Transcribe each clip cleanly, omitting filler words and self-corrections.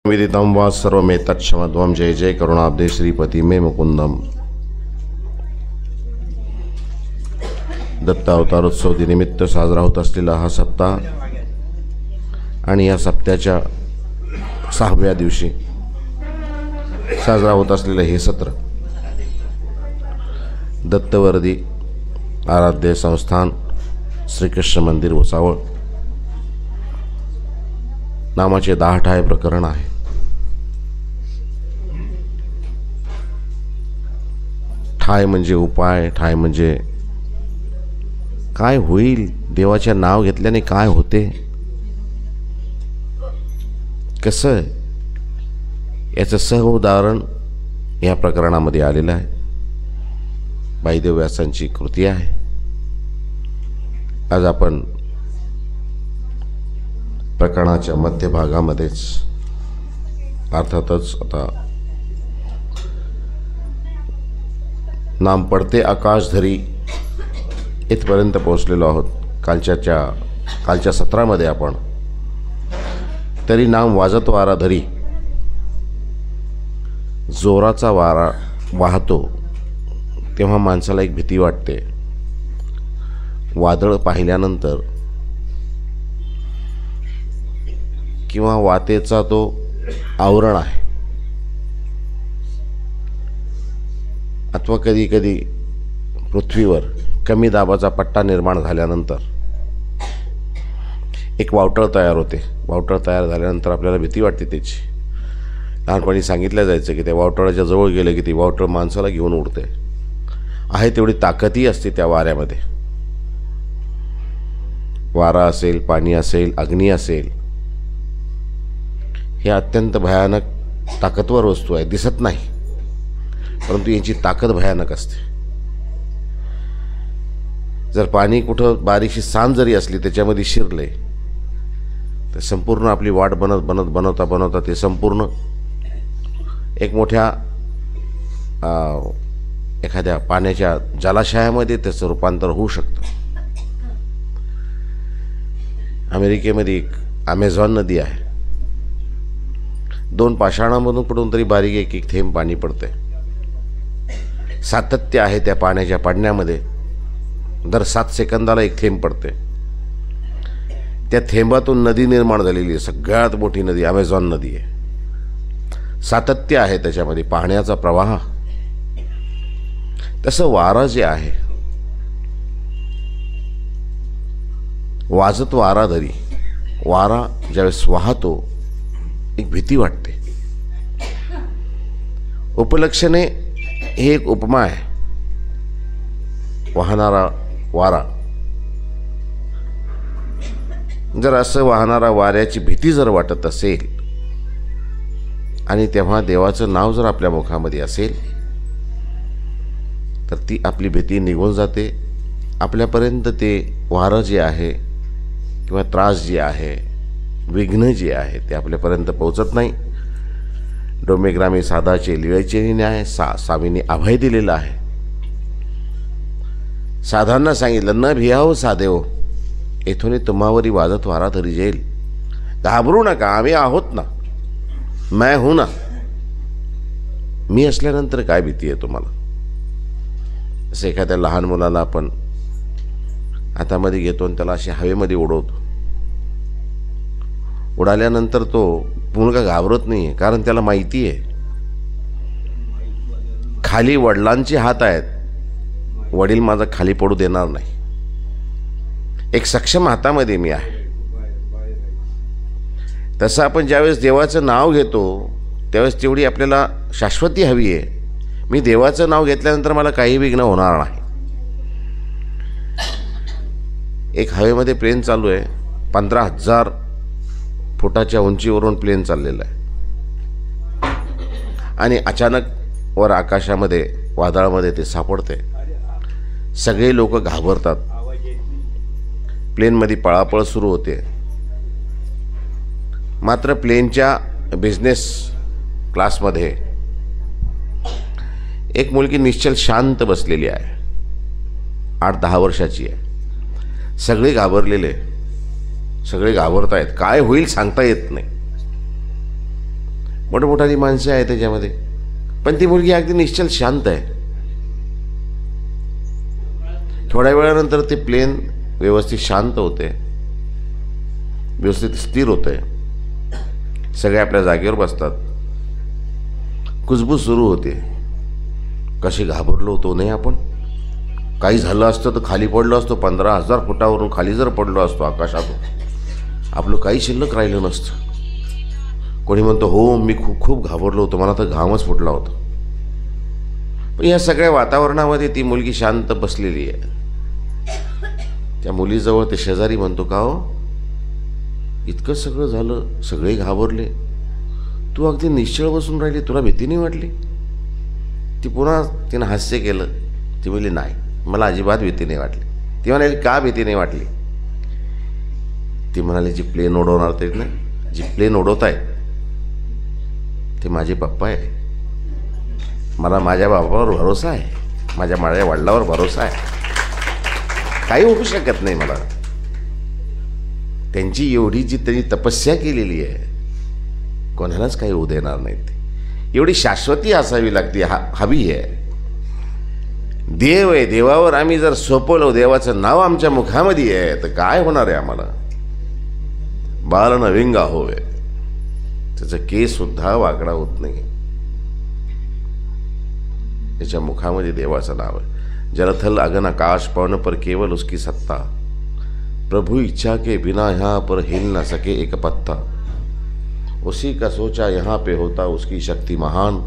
विदितं वा सर्वमेतत्क्षमध्वं जय जय करुणाब्धे श्रीपती मे मुकुंदम। दत्त अवतारोत्सव दिनिमित्त साजरा होत असलेला हा सप्ताह आणि या सप्त्याच्या 6व्या दिवशी साजरा होत असलेलं हे सत्र दत्तवर्दी आराध्य संस्थान श्रीकृष्ण मंदिर भुसावळ नामाचे 10 ठाय प्रकरण आहे। ठाय म्हणजे उपाय, ठाय म्हणजे काय होईल, देवाचे नाव घेतल्याने काय होते, कसं, याचं सर्व उदाहरण या प्रकरणामध्ये आलेलं आहे। वायुदेव व्यासांची कृती आहे। आज आपण प्रकरणाच्या मध्यभागामध्येच अर्थातच आता नाम पडते आकाश धरी इथपर्यंत पोहोचलेलो आहोत। कालच्या सत्रामध्ये आपण तरी नाम वाजत वारा धरी, जोराचा वारा वाहतो तेव्हा माणसाला एक भीती वाटते। वादळ पाहिल्यानंतर किंवा वातेचा तो आवरण आहे, अथवा कधी कधी पृथ्वीवर कमी दाबाचा पट्टा निर्माण झाल्यानंतर एक वावटळ तयार होते। वावटळ तयार झाल्यानंतर आपल्याला भीती वाटते त्याची। लहानपणी सांगितलं जायचं की त्या वावटळाच्या जवळ गेलं की ती वावटळ माणसाला घेऊन उडते। आहे तेवढी ताकदही असते त्या वाऱ्यामध्ये। वारा असेल, पाणी असेल, अग्नी असेल, हे अत्यंत भयानक ताकदवर वस्तू आहे। दिसत नाही, परंतु यांची ताकद भयानक असते। जर पाणी कुठं बारीकशी सांज जरी असली त्याच्यामध्ये शिरले तर संपूर्ण आपली वाट बनवता ते संपूर्ण एक मोठ्या एखाद्या पाण्याच्या जलाशयामध्ये त्याचं रूपांतर होऊ शकतं। अमेरिकेमध्ये एक ॲमेझॉन नदी आहे। 2 पाषाणामधून कुठून तरी बारीक एक थेंब पाणी पडते। सातत्य आहे त्या पाण्याच्या पडण्यामध्ये। दर 7 सेकंदाला एक थेंब पडते। त्या थेंबातून नदी निर्माण झालेली आहे। सगळ्यात मोठी नदी ॲमेझॉन नदी आहे। सातत्य आहे त्याच्यामध्ये, पाण्याचा प्रवाह। तसं वारा जे आहे, वाजत वारा धरी, वारा ज्यावेळेस वाहतो एक भीती वाटते। उपलक्षणे हे एक उपमा आहे। वाहणारा वारा, जर असं वाहणारा वाऱ्याची भीती जर वाटत असेल आणि तेव्हा देवाचं नाव जर आपल्या मुखामध्ये असेल तर ती आपली भीती निघून जाते। आपल्यापर्यंत ते वारं जे आहे किंवा त्रास जे आहे, विघ्न जे आहे ते आपल्यापर्यंत पोहोचत नाही। डोमेग्रामी साधाचे लिळेचे न्याय, स्वामींनी अभय दिलेला आहे। साधांना सांगितलं, न भियाहो साधेहो, येथून तुम्हावरी वाजत वारा धरी जाईल। घाबरू नका, आम्ही आहोत ना, मैं हूं ना। मी असल्यानंतर काय भीती आहे तुम्हाला? असं एखाद्या लहान मुलाला आपण हातामध्ये घेतो आणि त्याला अशी हवेमध्ये उडवतो। उडाल्यानंतर तो मुलगा घाबरत नाही आहे, कारण त्याला माहिती आहे खाली वडिलांचे हात आहेत, वडील माझा खाली पडू देणार नाही। एक सक्षम हातामध्ये मी आहे। तसं आपण ज्यावेळेस देवाचं नाव घेतो त्यावेळेस तेवढी आपल्याला शाश्वती हवी आहे। मी देवाचं नाव घेतल्यानंतर मला काही विघ्न होणार नाही। एक हवेमध्ये प्लेन चालू आहे, 15,000 फुटाच्या उंचीवरून प्लेन चाललेला आहे आणि अचानक वर आकाशामध्ये वादळामध्ये ते सापडते। सगळे लोक घाबरतात। प्लेनमध्ये पळापळ सुरू होते। मात्र प्लेनच्या बिझनेस क्लासमध्ये एक मुलगी निश्चल शांत बसलेली आहे। 8-10 वर्षाची आहे। सगळे घाबरलेले, सगळे घाबरतायत, काय होईल सांगता येत नाही। मोठमोठाली माणसं आहे त्याच्यामध्ये, पण ती मुलगी अगदी निश्चल शांत आहे. थोड्या वेळानंतर ते प्लेन व्यवस्थित शांत होते, व्यवस्थित स्थिर होते. सगळे आपल्या जागेवर बसतात. कुजबूज सुरू होते. कशी घाबरलो होतो नाही आपण. काही झालं असतं तर खाली पडलो असतो. 15,000 फुटावरून खाली जर पडलो असतो आकाशातून, आपलं काही शिल्लक राहिलं नसतं. कोणी म्हणतो हो मी खूप खूप घाबरलो होतो, मला तर घामच फुटला होता. पण या सगळ्या वातावरणामध्ये ती मुलगी शांत बसलेली आहे. त्या मुलीजवळ ते शेजारी म्हणतो, का हो इतकं सगळं झालं, सगळे घाबरले, तू अगदी निश्चळ बसून राहिली, तुला भीती नाही वाटली? ती पुन्हा तिनं हास्य केलं. ती म्हणली नाही, मला अजिबात भीती नाही वाटली. ती म्हणाली का भीती नाही वाटली? ती म्हणाली जी प्लेन उडवणार ते ना, जी प्लेन उडवत आहे ते माझे पप्पा आहे. मला माझ्या बाबावर भरोसा आहे, माझ्या वडिलावर भरोसा आहे. काही होऊ शकत नाही मला. त्यांची एवढी जी त्यांनी तपस्या केलेली आहे, कोणालाच काही होऊ देणार नाहीत. एवढी शाश्वती असावी लागते, हवी आहे. देव आहे, देवावर आम्ही जर सोपवलं, देवाचं नाव आमच्या मुखामध्ये आहे, तर काय होणार आहे आम्हाला? बाल नविंगा होवे, त्याचं केस सुद्धा वाकडा होत नाही. त्याच्या मुखामध्ये देवाचं नाव आहे. जलथल अगन आकाश पवन पर केवल उसकी सत्ता, प्रभु इच्छा के बिना यहाँ पर हिल न सके एक पत्ता, उसी का सोचा यहाँ पे होता उसकी शक्ति महान,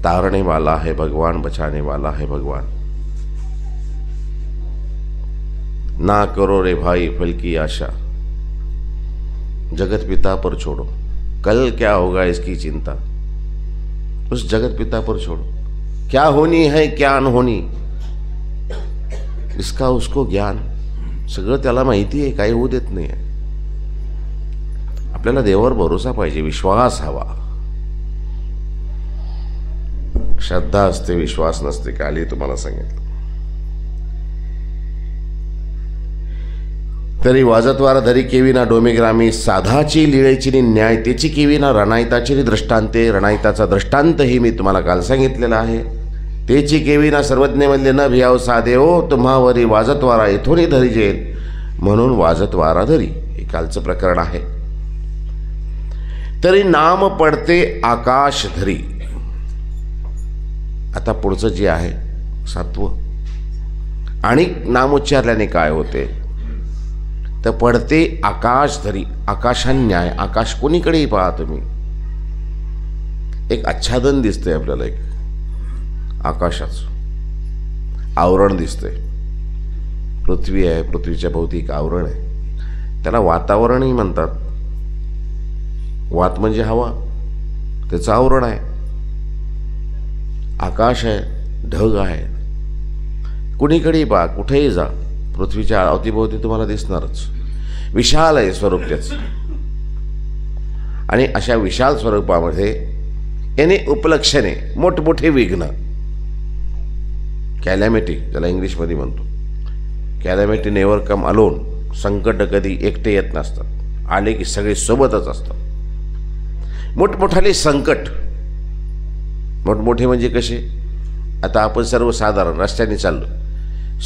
तारने वाला है भगवान, बचाने वाला है भगवान. ना करो रे भाई फल की आशा, जगत पिता पर छोड़ो, कल क्या होगा इसकी चिंता, उस जगत पिता पर छोड़ो. क्या होनी है क्या अनहोनी, इसका उसको ज्ञान. सगळं त्याला माहिती आहे, काही होऊ देत नाही. आपल्याला देवावर भरोसा पाहिजे, विश्वास हवा. श्रद्धा असते, विश्वास नसते. काली तुम्हाला सांगितलं. तरी वाजतवारा धरी केविना डोमेग्रामी, साधाची लिळेची न्याय त्याची केविना, रणायताची दृष्टांते. रणायताचा दृष्टांत हे मी तुम्हाला काल सांगितलेला आहे. तेची केविना सर्वज्ञमधले न भियाव साधे हो, तुम्हावरी वाजतवारा येथून धरी जेल, म्हणून वाजतवारा धरी. हे कालचं प्रकरण आहे. तरी नाम पडते आकाश धरी. आता पुढचं जे आहे 7वं, आणि नाम उच्चारल्याने काय होते तर पडते आकाश धरी. आकाशान्याय, आकाश कोणीकडेही पहा तुम्ही, एक आच्छादन दिसतंय आपल्याला, एक आकाशाचं आवरण दिसतंय. पृथ्वी आहे, पृथ्वीच्या भोवती एक आवरण आहे, त्याला वातावरणही म्हणतात. वात म्हणजे हवा, त्याचं आवरण आहे. आकाश आहे, ढग आहे. कुणीकडेही पहा, कुठेही जा, पृथ्वीच्या अवतीभोवती तुम्हाला दिसणारच. विशाल आहे स्वरूप त्याचं. आणि अशा विशाल स्वरूपामध्ये याने उपलक्षणे, मोठमोठे विघ्न, कॅलॅमिटी ज्याला इंग्लिशमध्ये म्हणतो, कॅलॅमिटी नेव्हर कम अलोन. संकट कधी एकटे येत नसतात, आले की सगळे सोबतच असतात. मोठमोठाले संकट, मोठमोठे म्हणजे कसे? आता आपण सर्वसाधारण रस्त्याने चाललो,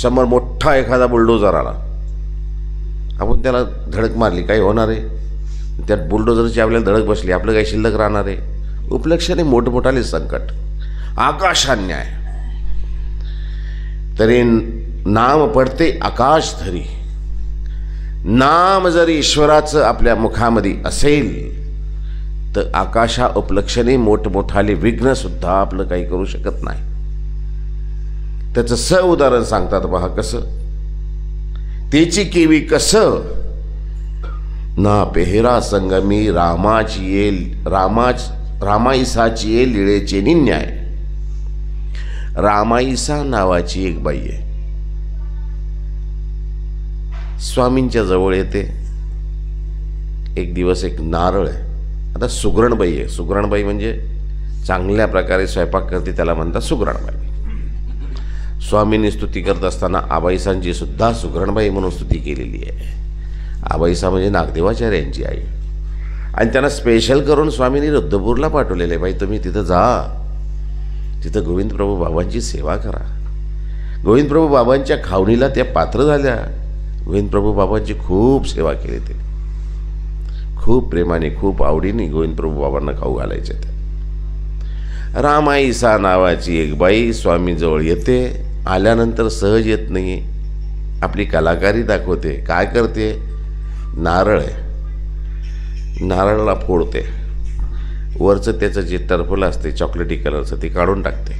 समोर मोठा एखादा बुलडोजर आला, आपण त्याला धडक मारली, काही होणार आहे? त्यात बुलडोजरची आपल्याला धडक बसली, आपलं काही शिल्लक राहणार आहे? उपलक्षणे मोठमोठाले संकट, आकाशान्याय. तरी नाम पडते आकाश धरी. नाम जर ईश्वराचं आपल्या मुखामध्ये असेल तर आकाशा उपलक्षणे मोठमोठाले विघ्न सुद्धा आपलं काही करू शकत नाही. त्याचं उदाहरण सांगतात पहा कसं. तेची केवी कसं ना पेहरा संगमी, रामाची येल रामाईसाची येल लिळेचे न्याय. रामाईसा नावाची एक बाई आहे, स्वामींच्या जवळ येते. एक दिवस एक नारळ आहे. आता सुगरणबाई आहे. सुगरणबाई म्हणजे चांगल्या प्रकारे स्वयंपाक करते, त्याला म्हणतात सुगरणबाई. स्वामींनी स्तुती करत असताना आबाईसांची सुद्धा सुगरणबाई म्हणून स्तुती केलेली आहे. आबाईसा म्हणजे नागदेवाचार्य यांची आई. आणि त्यांना स्पेशल करून स्वामींनी रुद्धपूरला पाठवलेले, बाई तुम्ही तिथं जा, तिथं गोविंद प्रभू बाबांची सेवा करा. गोविंद प्रभू बाबांच्या खावणीला त्या पात्र झाल्या. गोविंद प्रभू बाबांची खूप सेवा केली ते, खूप प्रेमाने खूप आवडीने गोविंद प्रभू बाबांना खाऊ घालायचे ते. रामाईसा नावाची एक बाई स्वामींजवळ येते. आल्यानंतर सहज येत नाही, आपली कलाकारी दाखवते. काय करते? नारळ आहे, नारळाला फोडते, वरचं त्याचं जे टरफलं असते चॉकलेटी कलरचं ते काढून टाकते,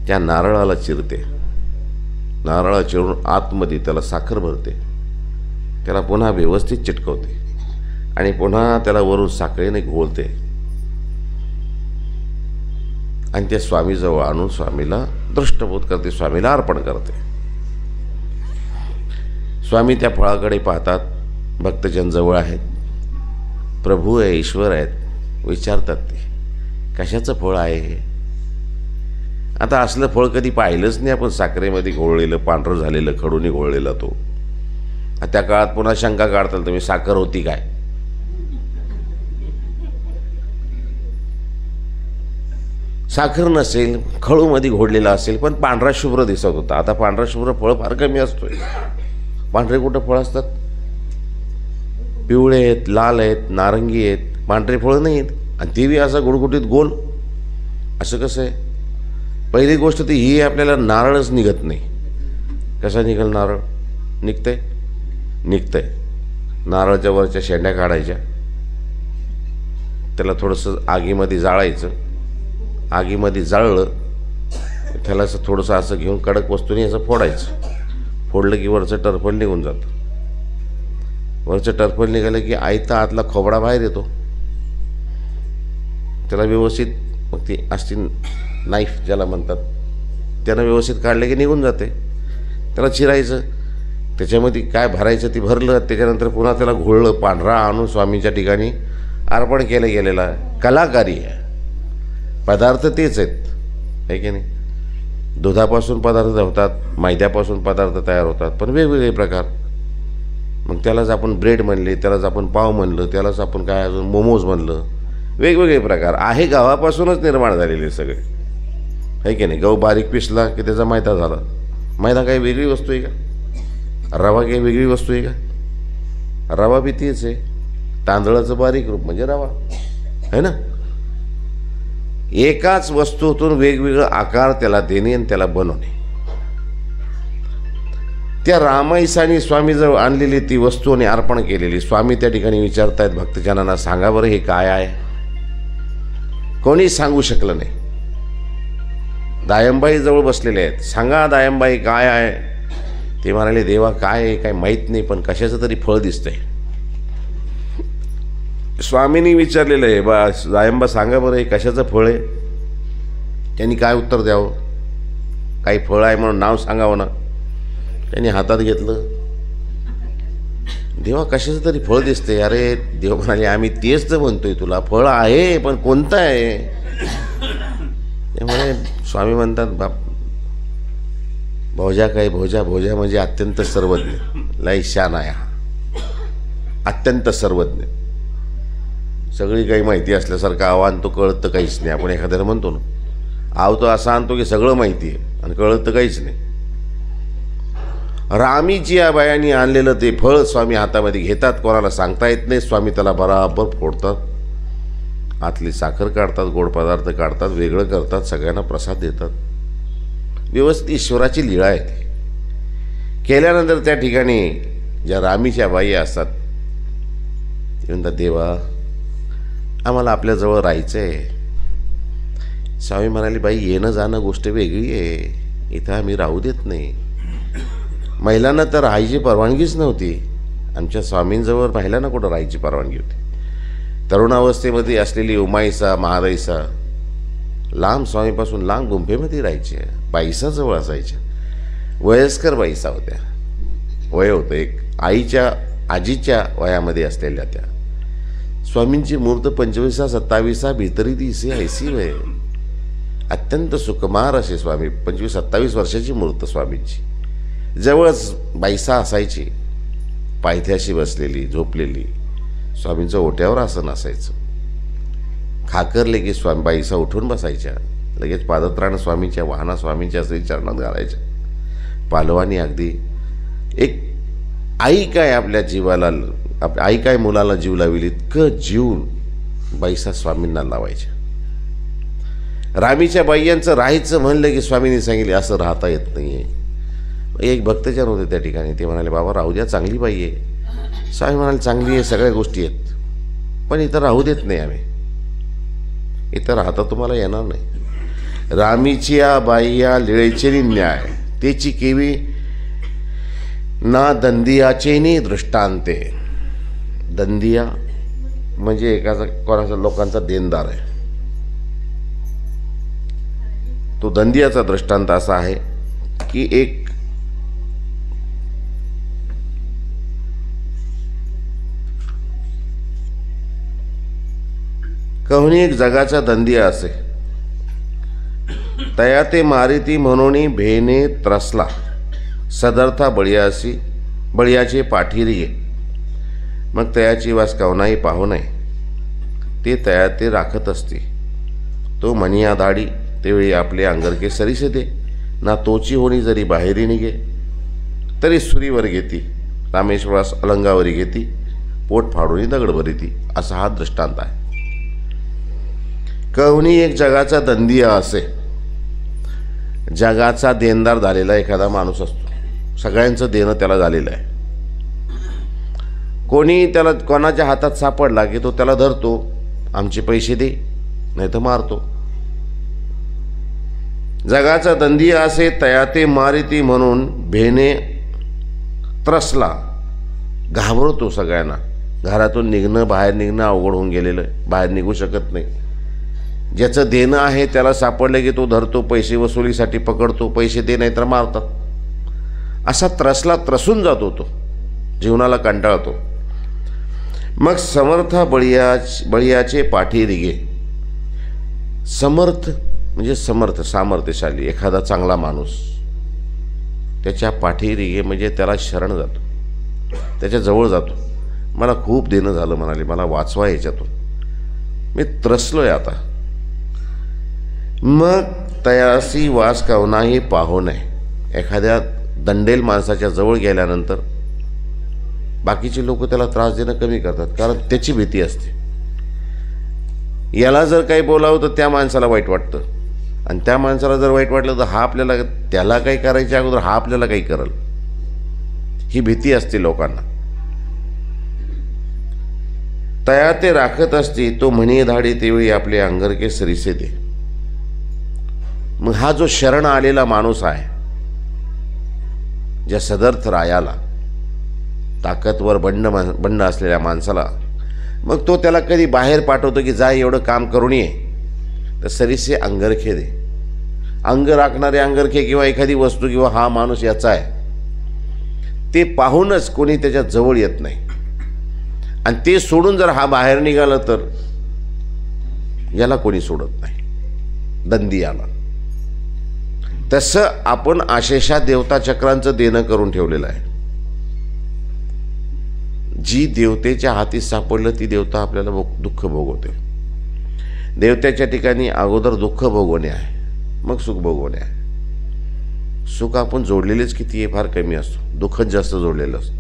त्या नारळाला चिरते. नारळा चिरून आतमध्ये त्याला साखर भरते, त्याला पुन्हा व्यवस्थित चिटकवते आणि पुन्हा त्याला वरून साखरेने घोळते आणि त्या स्वामीजवळ आणून स्वामीला दृष्टबोध करते, स्वामीला अर्पण करते. स्वामी त्या फळाकडे पाहतात. भक्तजन जवळ आहेत, प्रभू आहे, ईश्वर आहेत. विचारतात ते कशाचं फळ आहे हे? आता असलं फळ कधी पाहिलंच नाही आपण, साखरेमध्ये घोळलेलं, पांढरं झालेलं, खडूने घोळलेला तो. त्या काळात पुन्हा शंका काढताल तुम्ही, साखर होती काय? साखर नसेल, खळूमध्ये घोळलेला असेल, पण पांढरा शुभ्र दिसत होता. आता पांढरा शुभ्र फळ फार कमी असतोय. पांढरे कुठं फळ असतात? पिवळे आहेत, लाल आहेत, नारंगी आहेत, पांढरे फळं नाही आहेत. आणि ते बी असं गुडगुटीत गोल, असं कसं आहे? पहिली गोष्ट ती ही, आपल्याला नारळच निघत नाही. कसा निघेल नारळ? निघतंय. नारळाच्या वरच्या शेंड्या काढायच्या, त्याला थोडंसं आगीमध्ये जाळायचं. आगीमध्ये जाळलं त्याला असं थोडंसं असं घेऊन कडक वस्तूने असं फोडायचं. फोडलं की वरचं टरफल निघून जातं. वरचं टरफल निघालं की आयता आतला खोबडा बाहेर येतो. त्याला व्यवस्थित मग ती असती नाईफ ज्याला म्हणतात, त्यानं व्यवस्थित काढलं की निघून जाते. त्याला चिरायचं, त्याच्यामध्ये काय भरायचं ते भरलं, त्याच्यानंतर पुन्हा त्याला घोळलं, पांढरा आणून स्वामींच्या ठिकाणी अर्पण केलं गेलेलं कलाकारी आहे. पदार्थ तेच आहेत, आहे की नाही? दुधापासून पदार्थ होतात, मैद्यापासून पदार्थ तयार होतात, पण वेगवेगळे प्रकार. मग त्यालाच आपण ब्रेड म्हणले, त्यालाच आपण पाव म्हणलं, त्यालाच आपण काय अजून मोमोज म्हणलं. वेगवेगळे प्रकार आहे, गव्हापासूनच निर्माण झालेले सगळे, आहे की नाही? गहू बारीक पिसला की त्याचा मैदा झाला. मैदा काही वेगळी वस्तू आहे का? रवा काही वेगळी वस्तू आहे का? रवा बी तीच आहे. तांदळाचं बारीक रूप म्हणजे रवा, आहे ना? एकाच वस्तूतून वेगवेगळं आकार त्याला देणे आणि त्याला बनवणे. त्या रामाईसाने स्वामीजवळ आणलेली ती वस्तू आणि अर्पण केलेली. स्वामी त्या ठिकाणी विचारतायत भक्तजनांना, सांगा बरं हे काय आहे? कोणी सांगू शकलं नाही. दायंबाई जवळ बसलेले आहेत. सांगा दायंबाई काय आहे? ते म्हणाले, देवा काय आहे काय माहीत नाही, पण कशाचं तरी फळ दिसतंय. स्वामींनी विचारलेलं आहे, बा दायंबा सांगा बरं हे कशाचं फळ आहे? त्यांनी काय उत्तर द्यावं? काही फळ आहे म्हणून नाव सांगावं ना. त्यांनी हातात घेतलं, देवा कशाचं तरी फळ दिसते. अरे देव म्हणाले, आम्ही तेच तर म्हणतोय तुला, फळ आहे पण कोणतं आहे? त्यामुळे स्वामी म्हणतात, बाप भोजा काय? भोजा म्हणजे अत्यंत सर्वज्ञ, लय शान आहे हा, अत्यंत सर्वज्ञ. सगळी काही माहिती असल्यासारखं आव आणतो, कळत तर काहीच नाही. आपण एखाद्याला म्हणतो ना, आव तो असा आणतो की सगळं माहिती आहे आणि कळत तर काहीच नाही. रामीची या बायांनी आणलेलं ते फळ स्वामी हातामध्ये घेतात, कोणाला सांगता येत नाही. स्वामी त्याला बराबर फोडतात, आतली साखर काढतात, गोड पदार्थ काढतात, वेगळं करतात, सगळ्यांना प्रसाद देतात. व्यवस्थित ईश्वराची लीळा आहे ती. केल्यानंतर त्या ठिकाणी ज्या रामीच्या बाई असतात ते म्हणतात, देवा आम्हाला आपल्याजवळ राहायचं आहे. स्वामी म्हणाले, बाई येणं जाणं गोष्ट वेगळी आहे, इथं आम्ही राहू देत नाही. महिलांना तर राहायची परवानगीच नव्हती. आमच्या स्वामींजवळ महिलांना कुठं राहायची परवानगी होती? तरुणावस्थेमध्ये असलेली उमाईसा महाराईसा लांब स्वामीपासून लांब गुंफेमध्ये राहायच्या, बाईसाजवळ असायच्या. वयस्कर बाईसा होत्या, वय होतं एक आईच्या आजीच्या वयामध्ये असलेल्या त्या. स्वामींची मूर्त 25-27 भीतरी दिसे ऐसी वय. अत्यंत सुकुमार असे स्वामी, 25-27 वर्षाची मूर्त स्वामींची. जवळच बाईसा असायची, पायथ्याशी बसलेली, झोपलेली. स्वामींचं ओट्यावर आसन असायचं. खाकरले की स्वामी बाईसा उठून बसायच्या, लगेच पादत्राण स्वामींच्या, वाहना स्वामींच्या श्री चरणात घालायच्या. पालवानी अगदी एक आई काय आपल्या जीवाला, आई काय मुलाला जीव लावेल इतकं जीव बाईसा स्वामींना लावायच्या. रामीच्या बाईयांचं राहायचं म्हणलं की स्वामींनी सांगितले असं राहता येत नाही आहे. एक भक्तजन होते त्या ठिकाणी, ते म्हणाले बाबा राहू द्या, चांगली बाई आहे. स्वामी म्हणाले चांगली आहे, सगळ्या गोष्टी आहेत, पण इथं राहू देत नाही आम्ही, इथं राहता तुम्हाला येणार नाही. रामीच्या बाईया लिळेचे न्याय तेची केवी ना दंदियाचेनी दृष्टांते. दंदिया म्हणजे एकाचा कोणाचा लोकांचा देणदार आहे. तो दंदियाचा दृष्टांत असा आहे की एक कहूनी एक जगाचा दंदिया असे, तया ते मारिती म्हणून भेने त्रसला, सदर्था बळियाचे पाठीरी गे. मग तयाची वास कवनाही पाहू नये, ते तया ते राखत असते. तो म्हणिया दाढी तेवेळी आपले अंगरके सरीसे दे, ना तोची होणी जरी बाहेरी निघे, तरी सुरीवर घेती, रामेश्वरास अलंगावरी घेती, पोट फाडून दगड भरीती. असा हा दृष्टांत आहे. कहूनी एक जगाचा दंदिया असे, जगाचा देणदार झालेला एखादा माणूस असतो, सगळ्यांचं देणं त्याला झालेलं आहे. कोणी त्याला कोणाच्या हातात सापडला की तो त्याला धरतो, आमचे पैसे दे नाही तर मारतो. जगाचा दंदिया असे, तया ते मारिती म्हणून भेने त्रसला, घाबरतो सगळ्यांना. घरातून निघणं बाहेर निघणं अवघड होऊन गेलेलं आहे, बाहेर निघू शकत नाही. ज्याचं देणं आहे त्याला सापडलं की तो धरतो, पैसे वसुलीसाठी पकडतो, पैसे दे नाही तर मारतात. असा त्रसून जातो, तो जीवनाला कंटाळतो. मग समर्थ बळियाचे पाठी रिगे. समर्थ म्हणजे समर्थ, सामर्थ्यशाली एखादा चांगला माणूस, त्याच्या पाठी रिगे म्हणजे त्याला शरण जातो, त्याच्या जवळ जातो. मला खूप देणं झालं म्हणाले, मला वाचवा याच्यातून, मी त्रसलोय आता. मग तयासी वास कवनाही पाहू नये. एखाद्या दंडेल माणसाच्या जवळ गेल्यानंतर बाकीचे लोक त्याला त्रास देणं कमी करतात, कारण त्याची भीती असते. याला जर काही बोलावं तर त्या माणसाला वाईट वाटतं, आणि त्या माणसाला जर वाईट वाटलं तर हा आपल्याला, त्याला काही करायच्या अगोदर हा आपल्याला काही करेल, ही भीती असते लोकांना. तया ते राखत असते, तो म्हणी धाडी तेवेळी आपले अंगरके सरीसे दे. मग हा जो शरण आलेला माणूस आहे, ज्या सदर्थ रायाला, ताकदवर बंड असलेल्या माणसाला, मग तो त्याला कधी बाहेर पाठवतो की जा एवढं काम करून ये, तर सरीसे अंगरखे दे. अंग राखणारे अंगरखे किंवा एखादी वस्तू किंवा हा माणूस याचा आहे ते पाहूनच कोणी त्याच्या जवळ येत नाही. आणि ते सोडून जर हा बाहेर निघाला तर याला कोणी सोडत नाही, दंदियाला. तसं आपण आशेषा देवता चक्रांचं देणं करून ठेवलेलं आहे. जी देवतेच्या हाती सापडलं ती देवता आपल्याला दुःख भोगवते. देवतेच्या ठिकाणी अगोदर दुःख भोगवणे आहे, मग सुख भोगवणे आहे. सुख आपण जोडलेलेच किती आहे, फार कमी असतो, दुःखच जास्त जोडलेलं असतं.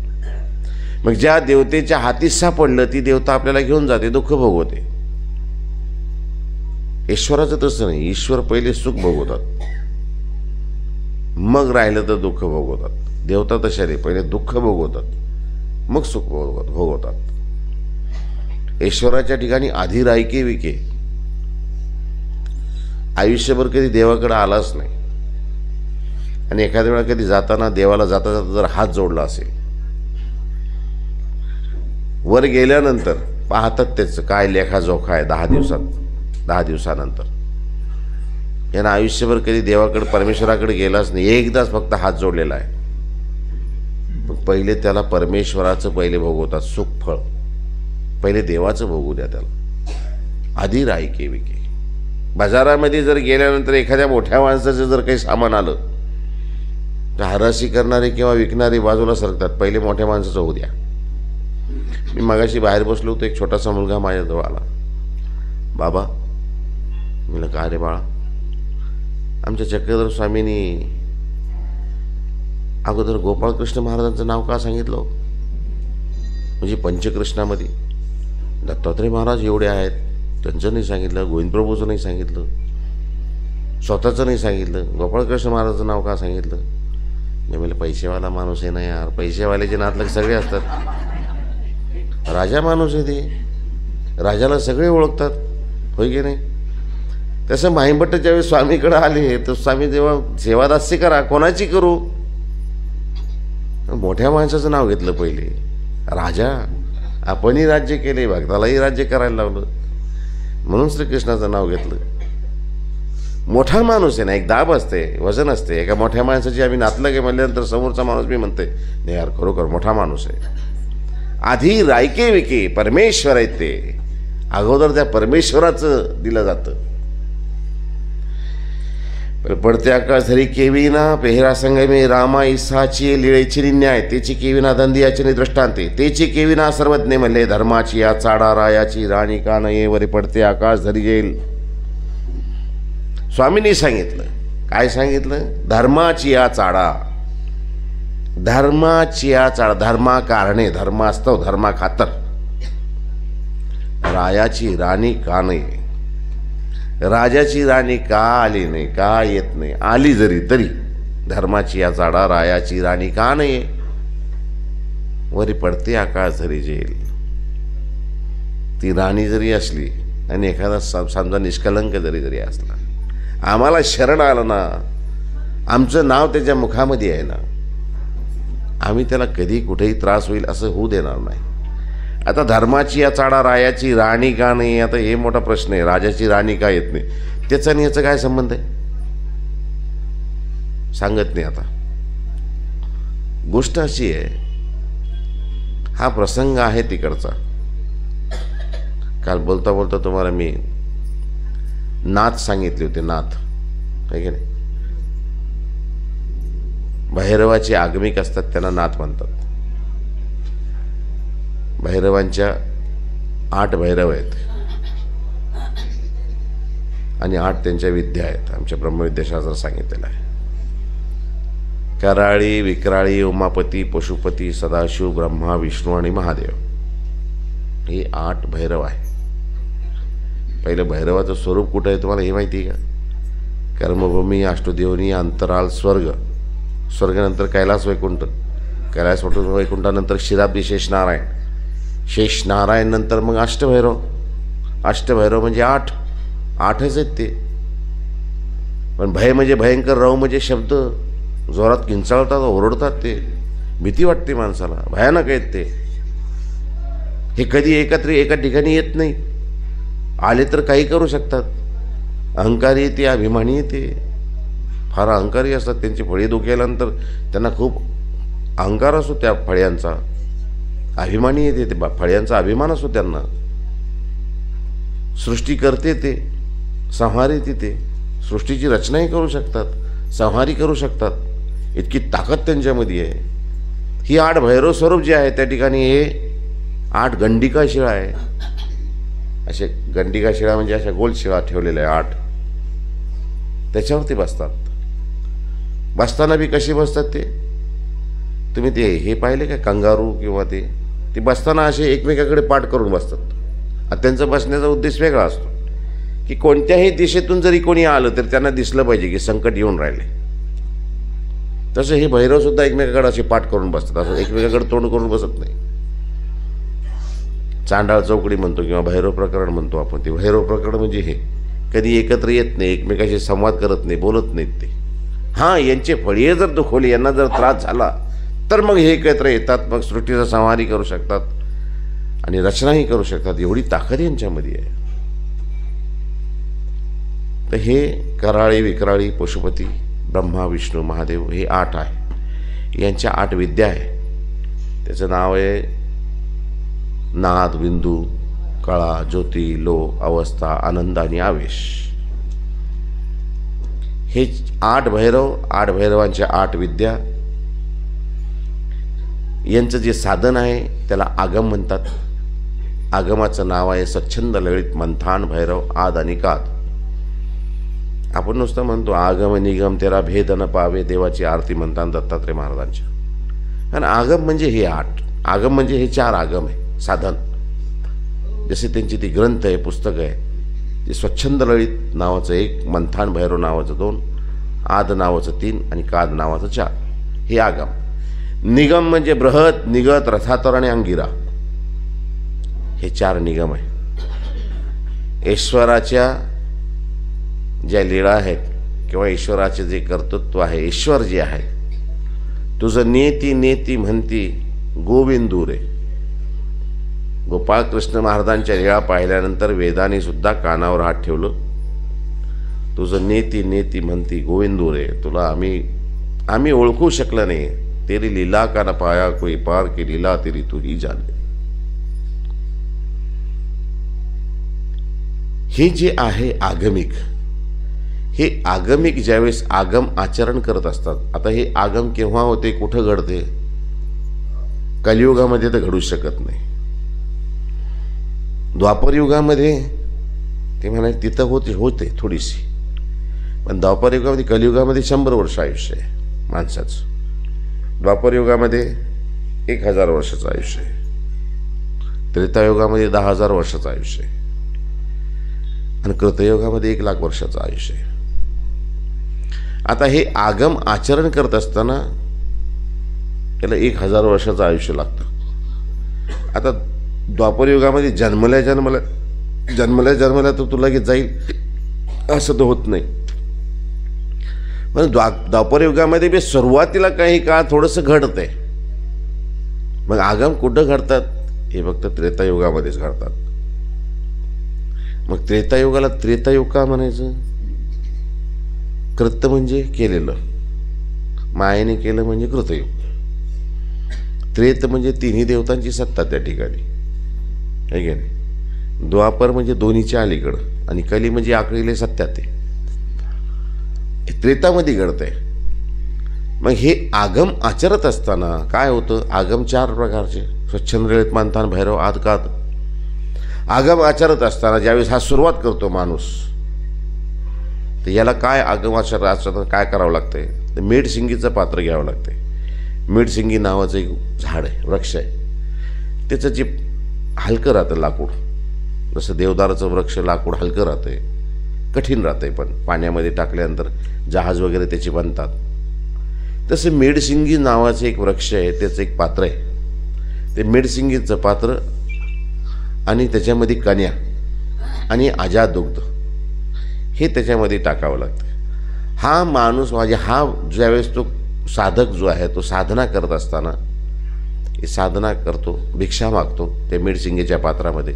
मग ज्या देवतेच्या हाती सापडलं ती देवता आपल्याला घेऊन जाते, दुःख भोगवते. ईश्वराचं तसं नाही, ईश्वर पहिले सुख भोगवतात, मग राहिलं तर दुःख भोगवतात. देवता तशा नाही, पहिले दुःख भोगवतात मग सुख भोगवतात. ईश्वराच्या ठिकाणी आधी रायके विके. आयुष्यभर कधी देवाकडे आलाच नाही, आणि एखाद्या वेळा कधी जाताना देवाला जाता जाता जर हात जोडला असेल, वर गेल्यानंतर पाहतात त्याचं काय लेखाजोखा आहे 10 दिवसानंतर. यानं आयुष्यभर कधी देवाकडे परमेश्वराकडे गेलाच नाही, एकदाच फक्त हात जोडलेला आहे. पण पहिले त्याला परमेश्वराचं पहिले भोगवतात सुख फळ, पहिले देवाचं भोगू द्या त्याला, आधी रायके विके. बाजारामध्ये जर गेल्यानंतर एखाद्या मोठ्या माणसाचं जर काही सामान आलं तर हराशी करणारे किंवा विकणारे बाजूला सरकतात, पहिले मोठ्या माणसाचं होऊ द्या. मी मगाशी बाहेर बसलो होतो, एक छोटासा मुलगा माझ्याजवळ आला. बाबा, म्हणलं का रे बाळा? आमच्या चक्रधर स्वामींनी अगोदर गोपाळकृष्ण महाराजांचं नाव का सांगितलं? म्हणजे पंचकृष्णामध्ये दत्तात्रय महाराज एवढे आहेत, त्यांचं नाही सांगितलं, गोविंदप्रभूचं नाही सांगितलं, स्वतःचं नाही सांगितलं, गोपाळकृष्ण महाराजांचं नाव का सांगितलं? मी म्हणलं पैसेवाला माणूस आहे ना यार, पैसेवाल्याचे नातलग सगळे असतात. राजा माणूस आहे ते, राजाला सगळे ओळखतात, होय की नाही? तसं माहीमभट्ट ज्यावेळी स्वामीकडे आले तर स्वामी जेव्हा सेवादास्य करा, कोणाची करू? मोठ्या माणसाचं नाव घेतलं पहिले. राजा, आपणही राज्य केले, भक्तालाही राज्य करायला लावलं, म्हणून श्रीकृष्णाचं नाव घेतलं. मोठा माणूस आहे ना, एक दाब असते, वजन असते. एका मोठ्या माणसाची आम्ही नातलं गे म्हणल्यानंतर समोरचा माणूस मी म्हणते नाही यार, खरोखर मोठा माणूस आहे. आधी रायके विके परमेश्वर आहेत ते, अगोदर त्या परमेश्वराचं दिलं जातं. पडते आकाश धरी केविना पेहरा संगमे रामा ईसाची लिळेची न्याय तेची केविना दंदियाची दृष्टांते तेची केविना सर्वज्ञ म्हणले धर्माची या चाडा रायाची राणी का नये वरी पडते आकाश धरी येईल. स्वामींनी सांगितलं, काय सांगितलं? धर्माची या चाडा, धर्माची या चाडा, धर्मा कारणे, धर्मास्तव, धर्मा खातर. रायाची राणी का नाही, राजाची राणी का आली नाही, का येत नाही, आली जरी तरी धर्माची या चाडा रायाची राणी का नाही वरी पडते आकाश धरी जेल. ती राणी जरी असली आणि एखादा समजा निष्कलंक जरी असला, आम्हाला शरण आलं ना, आमचं नाव त्याच्या मुखामध्ये आहे ना, आम्ही त्याला कधी कुठेही त्रास होईल असं होऊ देणार नाही. आता धर्माची या चाडा रायाची राणी का नाही, आता हे मोठा प्रश्न आहे. राजाची राणी का येत नाही, त्याचा आणि याचा काय संबंध आहे सांगत नाही. आता गोष्ट अशी आहे, हा प्रसंग आहे तिकडचा. काल बोलता बोलता तुम्हाला मी नाथ सांगितले होते, नाथ आहे की नाही? भैरवाचे आगमिक असतात, त्यांना नाथ म्हणतात. भैरवांच्या 8 भैरव आहेत आणि 8 त्यांच्या विद्या आहेत. आमच्या ब्रह्मविद्याशास्त्रात सांगितलेलं आहे. कराळी, विक्राळी, उमापती, पशुपती, सदाशिव, ब्रह्मा, विष्णू आणि महादेव, हे 8 भैरव आहे. पहिलं भैरवाचं स्वरूप कुठं आहे तुम्हाला हे माहिती आहे का? कर्मभूमी, अष्टदेवनी, अंतराल, स्वर्ग, स्वर्गानंतर कैलास वैकुंठ, कैलास वैकुंठानंतर क्षीराब्दी शेषनारायण, शेषनारायण नंतर मग अष्टभैरव. अष्टभैरव म्हणजे 8च आहेत ते. पण भय म्हणजे भयंकर, रव म्हणजे शब्द जोरात किंचाळतात, ओरडतात, ते भीती वाटते माणसाला, भयानक आहेत ते. हे कधी एकत्र एका ठिकाणी येत नाही, आले तर काही करू शकतात. अहंकारी येते, अभिमानी येते, फार अहंकारी असतात. त्यांची फळी दुखेल्यानंतर त्यांना खूप अहंकार असतो त्या फळ्यांचा, अभिमानी येते ते, फळ्यांचा अभिमान असतो त्यांना. सृष्टी करते ते, संहारी ते, सृष्टीची रचनाही करू शकतात, संहारी करू शकतात, इतकी ताकद त्यांच्यामध्ये आहे. ही 8 भैरव स्वरूप जे आहे त्या ठिकाणी हे 8 गंडिका शिळा आहे. असे गंडिका शिळा म्हणजे अशा गोल शिळा ठेवलेल्या आहे 8, त्याच्यावरती बसतात. बसताना बी कशी बसतात ते तुम्ही ते हे पाहिले का? कंगारू किंवा ते बसताना असे एकमेकाकडे पाठ करून बसतात. त्यांचा बसण्याचा उद्देश वेगळा असतो की कोणत्याही दिशेतून जरी कोणी आलं तर त्यांना दिसलं पाहिजे की संकट येऊन राहिले. तसं हे भैरवसुद्धा एकमेकाकडे असे पाठ करून बसतात, असं एकमेकाकडे तोंड करून बसत नाही. चांडाळ चौकडी म्हणतो किंवा भैरव प्रकरण म्हणतो आपण. ते भैरव प्रकरण म्हणजे हे कधी एकत्र येत नाही, एकमेकाशी संवाद करत नाही, बोलत नाहीत ते. हां, यांचे फळीये जर दुखवली, यांना जर त्रास झाला तर मग हे एकत्र येतात, मग सृष्टीचा संहारी करू शकतात आणि रचनाही करू शकतात. एवढी ताकद यांच्यामध्ये आहे. तर हे कराळी, विक्राळी, पशुपती, ब्रह्मा, विष्णू, महादेव हे 8 आहे. यांच्या 8 विद्या आहे. त्याचं नाव आहे नाद, बिंदू, कळा, ज्योती, लो, अवस्था, आनंद आणि आवेश. हे 8 भैरव, 8 भैरवांच्या 8 विद्या. यांचं जे साधन आहे त्याला आगम म्हणतात. आगमाचं नाव आहे स्वच्छंद ललित मंथान भैरव आद आणि काद. आपण नुसतं म्हणतो आगम निगम तेरा भेद न पावे, देवाची आरती म्हणतात दत्तात्रय महाराजांच्या. आणि आगम म्हणजे हे 8, आगम म्हणजे हे 4 आगम आहे साधन. जसे त्यांची ती ग्रंथ आहे, पुस्तकं आहे, ते स्वच्छंद ललित नावाचं 1, मंथान भैरव नावाचं 2, आद नावाचं 3 आणि काद नावाचं 4, हे आगम. निगम म्हणजे बृहत, निगत, रथातर आणि अंगिरा, हे 4 निगम आहे. ईश्वराच्या ज्या लीळा आहेत किंवा ईश्वराचे जे कर्तृत्व आहे, ईश्वर जे आहे, तुझं नेती नेती म्हणती गोविंदू रे. गोपाळ कृष्ण महाराजांच्या लीळा पाहिल्यानंतर वेदाने सुद्धा कानावर हात ठेवलं. तुझं नेती नेती म्हणती गोविंदू रे, तुला आम्ही ओळखू शकलं नाही. तेरी लीला का न पाया कोई पार की लीला तेरी तू ही जाने. हे जे आहे आगमिक, हे आगमिक ज्यावेळेस आगम आचरण करत असतात. आता हे आगम केव्हा होते, कुठं घडते? कलियुगामध्ये तर घडू शकत नाही. द्वापर युगामध्ये ते म्हणाले तिथं होते थोडीशी, पण द्वापर युगामध्ये, कलियुगामध्ये 100 वर्ष आयुष्य आहे माणसाचं. द्वापर युगामध्ये 1000 वर्षाचं आयुष्य आहे. त्रेतायुगामध्ये 10,000 वर्षाचं आयुष्य आहे. आणि कृतयुगामध्ये 1,00,000 वर्षाचं आयुष्य आहे. आता हे आगम आचरण करत असताना त्याला 1000 वर्षाचं आयुष्य लागतं. आता द्वापरयुगामध्ये जन्मल्या तर तुला लगेच जाईल असं तर होत नाही. पण द्वापरयुगामध्ये बी सुरुवातीला काही काळ थोडंसं घडतंय. मग आगम कुठं घडतात? हे फक्त त्रेतायुगामध्येच घडतात. मग त्रेतायुगाला त्रेतायुग का म्हणायचं? कृत्य म्हणजे केलेलं, मायेने केलं म्हणजे कृतयुग. त्रेत म्हणजे तिन्ही देवतांची सत्ता त्या ठिकाणी आहे की नाही. द्वापर म्हणजे दोन्हीच्या अलीकडं, आणि कली म्हणजे आखलेले सत्या, ते त्रेतामध्ये घडतंय. मग हे आगम आचरत असताना काय होतं? आगम 4 प्रकारचे, स्वच्छंद ललित मंथान भैरव आद काद. आगम आचरत असताना ज्यावेळेस हा सुरुवात करतो माणूस, तर याला काय आगमाचरण असताना काय करावं लागतंय? तर मेढशिंगीचं पात्र घ्यावं लागतंय. मेढशिंगी नावाचं एक झाड आहे, वृक्ष आहे. त्याचं जे हलकं राहतं लाकूड, जसं देवदाराचं वृक्ष लाकूड हलकं राहतंय, कठीण राहतंय, पण पाण्यामध्ये टाकल्यानंतर जहाज वगैरे त्याचे बनतात. तसं मेढशिंगी नावाचं एक वृक्ष आहे, त्याचं एक पात्र आहे. ते मेढशिंगीचं पात्र आणि त्याच्यामध्ये कन्या आणि आजाद दुग्ध हे त्याच्यामध्ये टाकावं लागतं. हा माणूस म्हणजे हा ज्यावेळेस तो साधक जो आहे तो साधना करत असताना साधना करतो, भिक्षा मागतो त्या मेढशिंगीच्या पात्रामध्ये,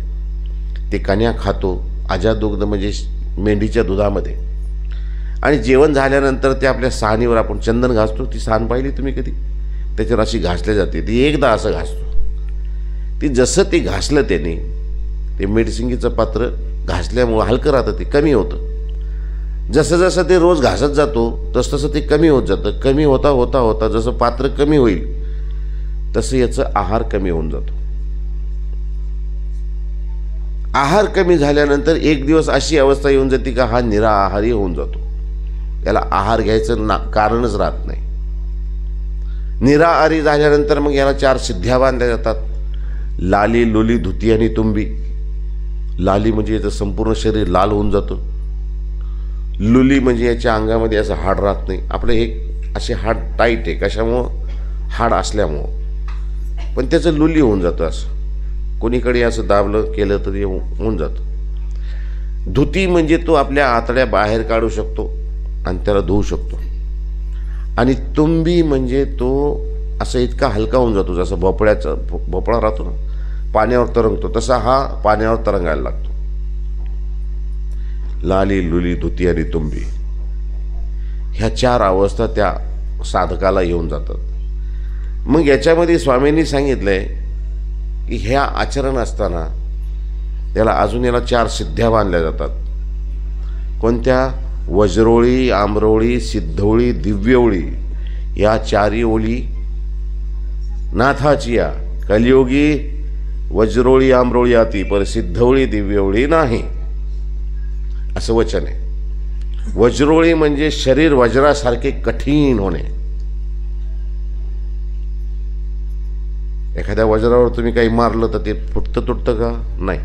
ते कन्या खातो, आजाद दुग्ध म्हणजे मेंढीच्या दुधामध्ये. आणि जेवण झाल्यानंतर ते आपल्या साणीवर आपण चंदन घासतो. ती साण पाहिली तुम्ही कधी? त्याच्यावर अशी घासली जाते. ती एकदा असं घासतो. ती जसं ते घासलं त्याने, ते मेढशिंगीचं पात्र घासल्यामुळं हलकं राहतं, ते कमी होतं. जसं जसं ते रोज घासत जातो तसं ते कमी होत जातं. कमी होता होता होता जसं पात्र कमी होईल तसं याचं आहार कमी होऊन जातो. आहार कमी झाल्यानंतर एक दिवस अशी अवस्था येऊन जाते का हा निराहारी होऊन जातो. याला आहार घ्यायचं कारणच राहत नाही. निराहारी झाल्यानंतर मग याला 4 सिद्ध्या बांधल्या जातात: लाली, लुली, धुती आणि तुंबी. लाली म्हणजे याचं संपूर्ण शरीर लाल होऊन जातं. लुली म्हणजे याच्या अंगामध्ये असं हाड राहत नाही. आपलं हे असे हाड टाईट आहे, कशामुळं? हाड असल्यामुळं. पण त्याचं लुली होऊन जातं. असं कोणीकडे असं दाबलं केलं तर हे होऊन जातं. धुती म्हणजे तो आपल्या आतड्या बाहेर काढू शकतो आणि त्याला धुवू शकतो. आणि तुंबी म्हणजे तो असं इतका हलका होऊन जातो, जसं भोपळा राहतो ना, पाण्यावर तरंगतो, तसा हा पाण्यावर तरंगायला लागतो. लाली, लुली, धुती आणि तुंबी ह्या 4 अवस्था त्या साधकाला येऊन जातात. मग याच्यामध्ये स्वामींनी सांगितलंय की ह्या आचरण असताना त्याला अजून याला 4 सिद्ध्या बांधल्या जातात. कोणत्या? वज्रोळी, आम्रोळी, सिद्धोळी, दिव्यवळी या 4 ओळी नाथाची या कलियोगी वज्रोळी आम्रोळी आती पर सिद्धवळी दिव्यवळी नाही, असं वचन आहे. वज्रोळी म्हणजे शरीर वज्रासारखे कठीण होणे. एखाद्या वज्रावर तुम्ही काही मारलं तर ते फुटतं तुटतं का? नाही.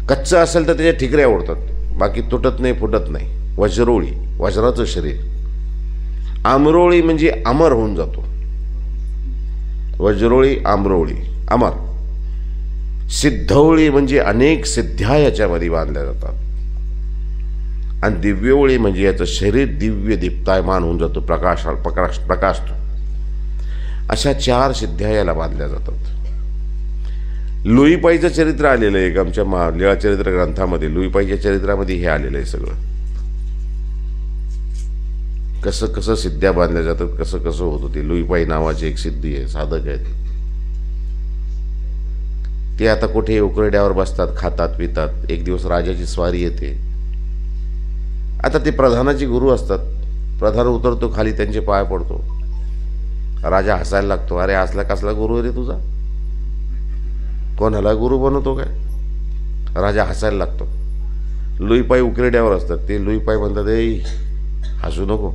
कच्चं असेल तर त्याच्या ठिकऱ्या उडतात, बाकी तुटत नाही फुटत नाही. वज्रोळी वज्राचं शरीर. आम्रोळी म्हणजे अमर होऊन जातो. वज्रोळी आम्रोळी अमर. सिद्धवळी म्हणजे अनेक सिद्ध्या याच्यामध्ये बांधल्या जातात. आणि दिव्यवळी म्हणजे याचं शरीर दिव्य दीप्तायमान होऊन जातो, प्रकाशतो. अशा 4 सिद्ध्या याला बांधल्या जातात. लुईपाईचं चरित्र आलेलं आहे एक आमच्या लीळा चरित्र ग्रंथामध्ये. लुईपाईच्या चरित्रामध्ये हे आलेलं आहे सगळं. कसं कसं सिद्ध्या बांधल्या जातात, कसं कसं होत होते. लुईपाई नावाची एक सिद्धी आहे, साधक आहेत ते. आता कुठे उकरड्यावर बसतात, खातात पितात. एक दिवस राजाची स्वारी येते. आता ते प्रधानाचे गुरु असतात. प्रधान उतरतो खाली, त्यांचे पाय पडतो. राजा हसायला लागतो. अरे असला कसला गुरु रे तुझा, कोणाला गुरु बनवतो काय? राजा हसायला लागतो. लुईपाई उकरड्यावर असतात. ते लुईपाई म्हणतात, ए हसू नको.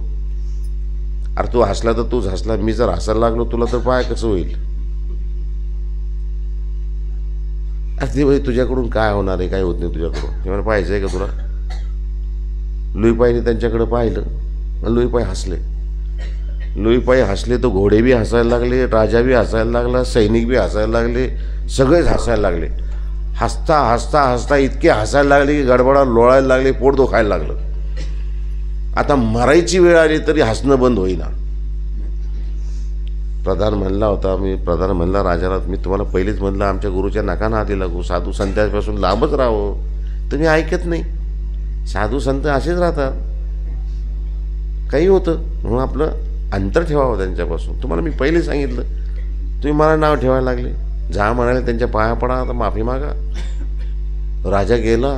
अरे तू हसला तर तूच हसला, मी जर हसायला लागलो तुला तर पाय कसं होईल? अरे ते भाई तुझ्याकडून काय होणार आहे, काय होत नाही तुझ्याकडून. ते मला पाहायचं आहे का तुला? लुईपाईने त्यांच्याकडे पाहिलं, लुईपाई हसले. लुईपाई हसले तर घोडे बी हसायला लागले, राजा बी हसायला लागला, सैनिक बी हसायला लागले, सगळेच हसायला लागले. हसता हसता हसता इतके हसायला लागले की गडबडा लोळायला लागले, पोट दुखायला लागलं. आता मरायची वेळ आली तरी हसणं बंद होईना. प्रधान म्हणला राजाला, मी तुम्हाला पहिलेच म्हणलं आमच्या गुरुच्या नका नादी लागू, साधू संतांपासून लांबच राहावं. तुम्ही ऐकत नाही. साधू संत असेच राहतात, काही होतं म्हणून आपलं अंतर ठेवावं त्यांच्यापासून. तुम्हाला मी पहिले सांगितलं, तुम्ही मला नाव ठेवायला लागले. जा म्हणाले त्यांच्या पाया पडा, आता माफी मागा. राजा गेला,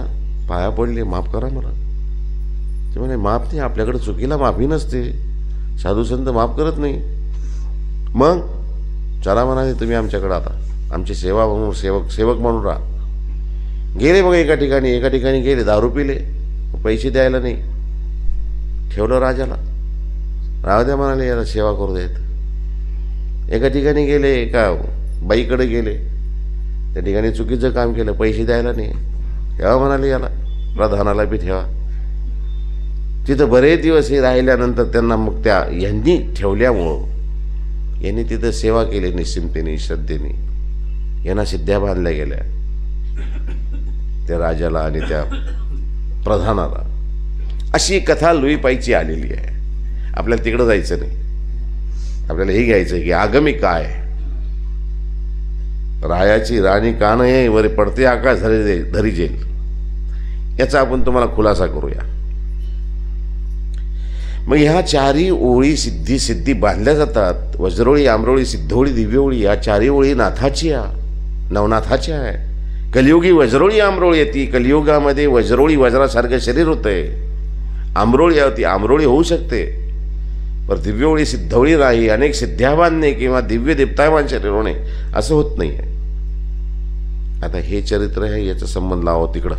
पाया पडले, माफ करा मला. ते म्हणे माफ नाही, आपल्याकडे चुकीला माफी नसते, साधू संत माफ करत नाही. मग चला म्हणाले तुम्ही आमच्याकडे, आता आमची सेवा म्हणून सेवक म्हणून राहा. गेले बघा एका ठिकाणी गेले, दारू पिले, पैसे द्यायला नाही. ठेवलं राजाला, राहू द्या म्हणाले, याला सेवा करू देत. एका ठिकाणी गेले, एका बाईकडे गेले, त्या ठिकाणी चुकीचं काम केलं, पैसे द्यायला नाही. ठेवा म्हणाले याला, प्रधानाला बी ठेवा. तिथं बरेच दिवस हे राहिल्यानंतर त्यांना मग त्या यांनी ठेवल्यामुळं यांनी तिथं सेवा केली निश्चिंतेने, श्रद्धेने. यांना सिद्ध्या बांधल्या गेल्या त्या राजाला आणि त्या प्रधानाला. अशी कथा लुईपाईची आलेली आहे. आपल्याला तिकडं जायचं नाही, आपल्याला हे घ्यायचं की आगमी काय. रायाची राणी का नाही वरे पडते आकाश धरी जेल, याचा आपण तुम्हाला खुलासा करूया. मग ह्या 4 ओळी सिद्धी बांधल्या जातात. वज्रोळी आम्रोळी सिद्धोळी दिव्यवळी या 4 ओळी नाथाची नवनाथाच्या आहे. कलियुगी वज्रोळी आम्रोळी येते. कलियुगामध्ये वज्रोळी वज्रासारखं शरीर होतंय. आम्रोळी होती, आम्रोळी होऊ शकते, पण दिव्यवळी सिद्धवळी नाही. अनेक सिद्ध्या बांधणे किंवा दिव्य दीप्तायमान शरीर होणे असं होत नाही आहे. आता हे चरित्र आहे, याचा संबंध लावा तिकडं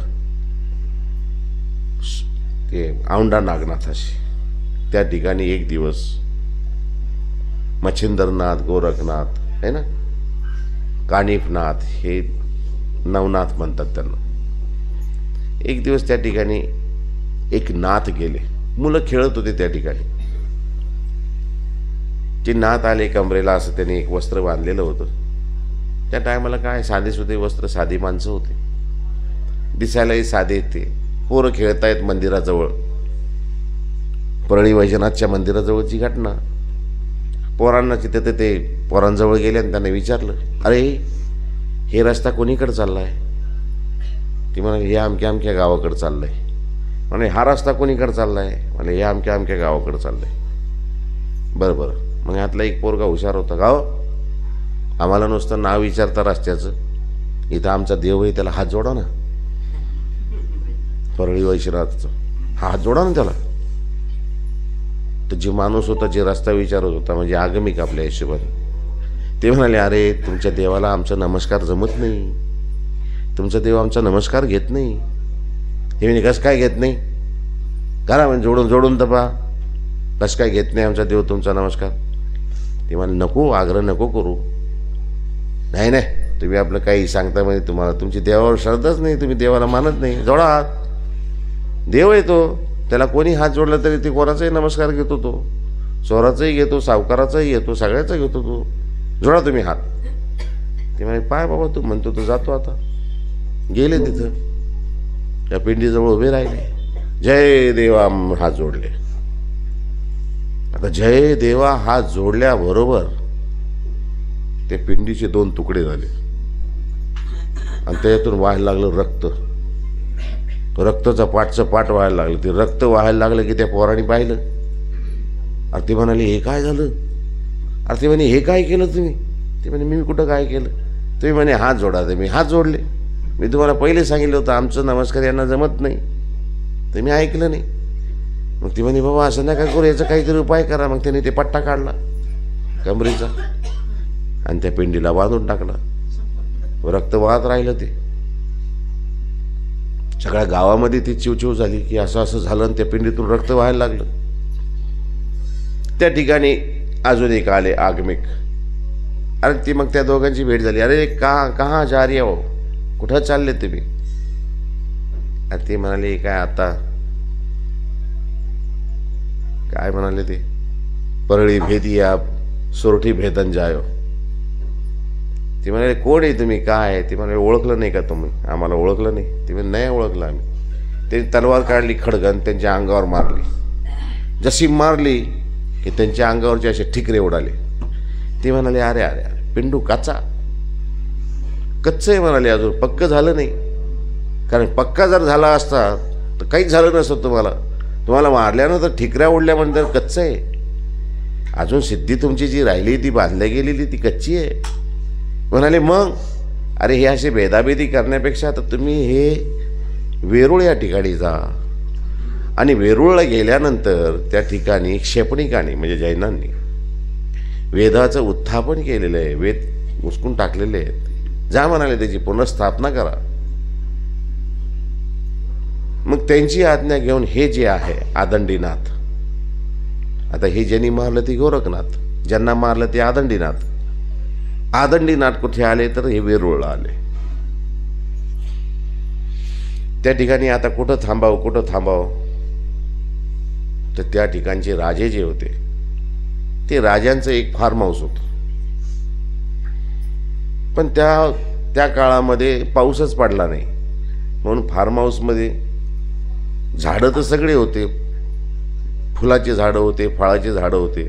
ते औंढा नागनाथाशी. त्या ठिकाणी एक दिवस मच्छिंद्रनाथ, गोरखनाथ आहे ना, कानिफनाथ, हे नवनाथ म्हणतात त्यांना. एक दिवस त्या ठिकाणी एक नाथ गेले. मुलं खेळत होते त्या ठिकाणी. ते नाथ आले, कमरेला असं त्याने एक वस्त्र बांधलेलं होतं. त्या टायमाला काय साधेसुधे वस्त्र, साधी माणसं होते, दिसायलाही साधे. ते पोरं खेळतायत मंदिराजवळ, परळी वैजनाथच्या मंदिराजवळची घटना. पोरांना तिथे ते पोरांजवळ गेले आणि त्यांना विचारलं, अरे हे रस्ता कोणीकडे चालला आहे? ती म्हणाले हे अमक्या गावाकडे चाललं आहे. म्हणे हा रस्ता कोणीकडे चालला आहे? म्हणे हे अमक्या गावाकडे चाललं आहे. बरं. मग यातला एक पोरगा हुशार होता, गाव आम्हाला नुसतं नाव विचारता रस्त्याचं, इथं आमचा देव आहे, त्याला हात जोडा ना. परळी वैजनाथचा हात जोडा ना त्याला. तर जे माणूस होता, जे रस्ता विचारत होता, म्हणजे आगमिक आपल्या हिशोबाने, ते म्हणाले, अरे तुमच्या देवाला आमचा नमस्कार जमत नाही, तुमचा देव आमचा नमस्कार घेत नाही. हे म्हणे, कसं काय घेत नाही? करा म्हणजे जोडून तपा, कसं काय घेत नाही आमचा देव तुमचा नमस्कार? ते म्हणाले, नको, आग्रह नको करू. नाही नाही, तुम्ही आपलं काही सांगता म्हणजे तुम्हाला तुमची देवावर श्रद्धाच नाही, तुम्ही देवाला मानत नाही. जोडा हात, देव आहे तो, त्याला कोणी हात जोडला तरी ते कोणाचाही नमस्कार घेतो, तो चोराचाही घेतो, सावकाराचाही घेतो, सगळ्याचा घेतो तो. जोडा तुम्ही हात. ते म्हणे, पाय बाबा तू म्हणतो तो जातो. आता गेले तिथं, त्या पिंडीजवळ उभे राहिले, जय देवा हात जोडले. आता जय देवा हात जोडल्याबरोबर ते पिंडीचे 2 तुकडे झाले आणि त्याच्यातून व्हायला लागलं रक्त. रक्ताचा पाठ व्हायला लागलं. ते रक्त व्हायला लागलं की त्या पोराने पाहिलं. अरे ते म्हणाले, हे काय झालं? अरे ते म्हणे, हे काय केलं तुम्ही? ते म्हणे, मी कुठं काय केलं? तुम्ही म्हणे हात जोडा. ते मी हात जोडले. मी तुम्हाला पहिले सांगितलं होतं आमचं नमस्कार यांना जमत नाही, तर मी ऐकलं नाही. मग ती म्हणे, बाबा असं नका करू, याचा काहीतरी उपाय करा. मग त्याने ते पट्टा काढला कमरेचा आणि त्या पिंडीला बांधून टाकला. रक्त वाहत राहिलं. ते सगळ्या गावामध्ये ती चिवचिव झाली की असं असं झालं आणि त्या पिंडीतून रक्त व्हायला लागलं. त्या ठिकाणी अजून एक आले आगमिक. अरे ती मग त्या दोघांची भेट झाली. अरे कहाँ जा रही हो, कुठं चालले तुम्ही? अरे ते म्हणाले, काय आता काय म्हणाले ते, परळी भेदिया सोरठी भेदन जायो. ते म्हणाले, कोण आहे तुम्ही, काय आहे? ते म्हणाले, ओळखलं नाही का तुम्ही? आम्हाला ओळखलं नाही. ते म्हणाले, नाही ओळखलं आम्ही. त्यांनी तलवार काढली, खडगन त्यांच्या अंगावर मारली. जशी मारली की त्यांच्या अंगावरचे असे ठिकरे उडाले. ते म्हणाले, अरे अरे अरे पिंडू कच्चा आहे म्हणाले, अजून पक्क झालं नाही. कारण पक्का जर झाला असता तर काहीच झालं नसतं. तुम्हाला मारल्यानंतर ठिकऱ्या उडल्यानंतर कच्चं आहे. अजून सिद्धी तुमची जी राहिली ती बांधल्या गेलेली ती कच्ची आहे. म्हणाले, मग अरे हे असे भेदाभेदी करण्यापेक्षा आता तुम्ही हे वेरूळ या ठिकाणी जा. आणि वेरूळला गेल्यानंतर त्या ठिकाणी क्षेपणिकांनी म्हणजे जैनांनी वेदाचं उत्थापन केलेलं आहे, वेद उचकून टाकलेले आहेत. जा म्हणाले, त्याची पुनर्स्थापना करा. मग त्यांची आज्ञा घेऊन हे जे आहे आदंडीनाथ, आता हे ज्यांनी मारलं ते गोरखनाथ, ज्यांना मारलं ते आदंडीनाथ. आदंडीनाथ कुठे आले तर हे वेरूळला आले. त्या ठिकाणी आता कुठं थांबावं तर त्या ठिकाणचे राजे जे होते ते राजांचं एक फार्म हाऊस होतं. पण त्या काळामध्ये पाऊसच पडला नाही, म्हणून फार्म हाऊसमध्ये झाडं तर सगळे होते, फुलाचे झाडं होते, फळाचे झाडं होते,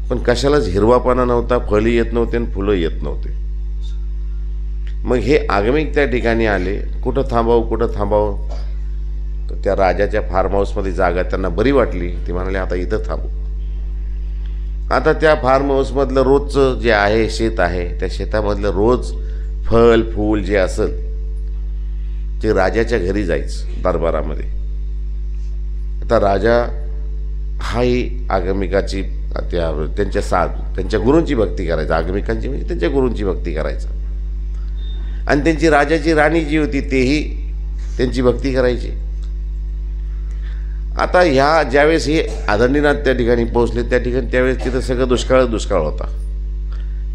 पण कशालाच हिरवापणा नव्हता, फळी येत नव्हते आणि फुलं येत नव्हते. मग हे आगमिक त्या ठिकाणी आले, कुठं थांबावं तर त्या राजाच्या फार्म हाऊसमध्ये जागा त्यांना बरी वाटली. ते म्हणाले, आता इथं थांबू. आता त्या फार्म हाऊसमधलं रोजचं जे आहे शेत आहे, त्या शेतामधलं रोज फळ फूल जे असेल ते राजाच्या घरी जायचं दरबारामध्ये. आता राजा हाही आगमिकाची त्यांच्या गुरूंची भक्ती करायचा. आगमिकांची म्हणजे त्यांच्या गुरूंची भक्ती करायचा. आणि त्यांची राजाची राणी जी होती तेही त्यांची भक्ती करायची. आता ज्यावेळेस हे आदंडीनाथ त्या ठिकाणी पोहोचले त्या ठिकाणी त्यावेळेस तिथं सगळं दुष्काळ होता.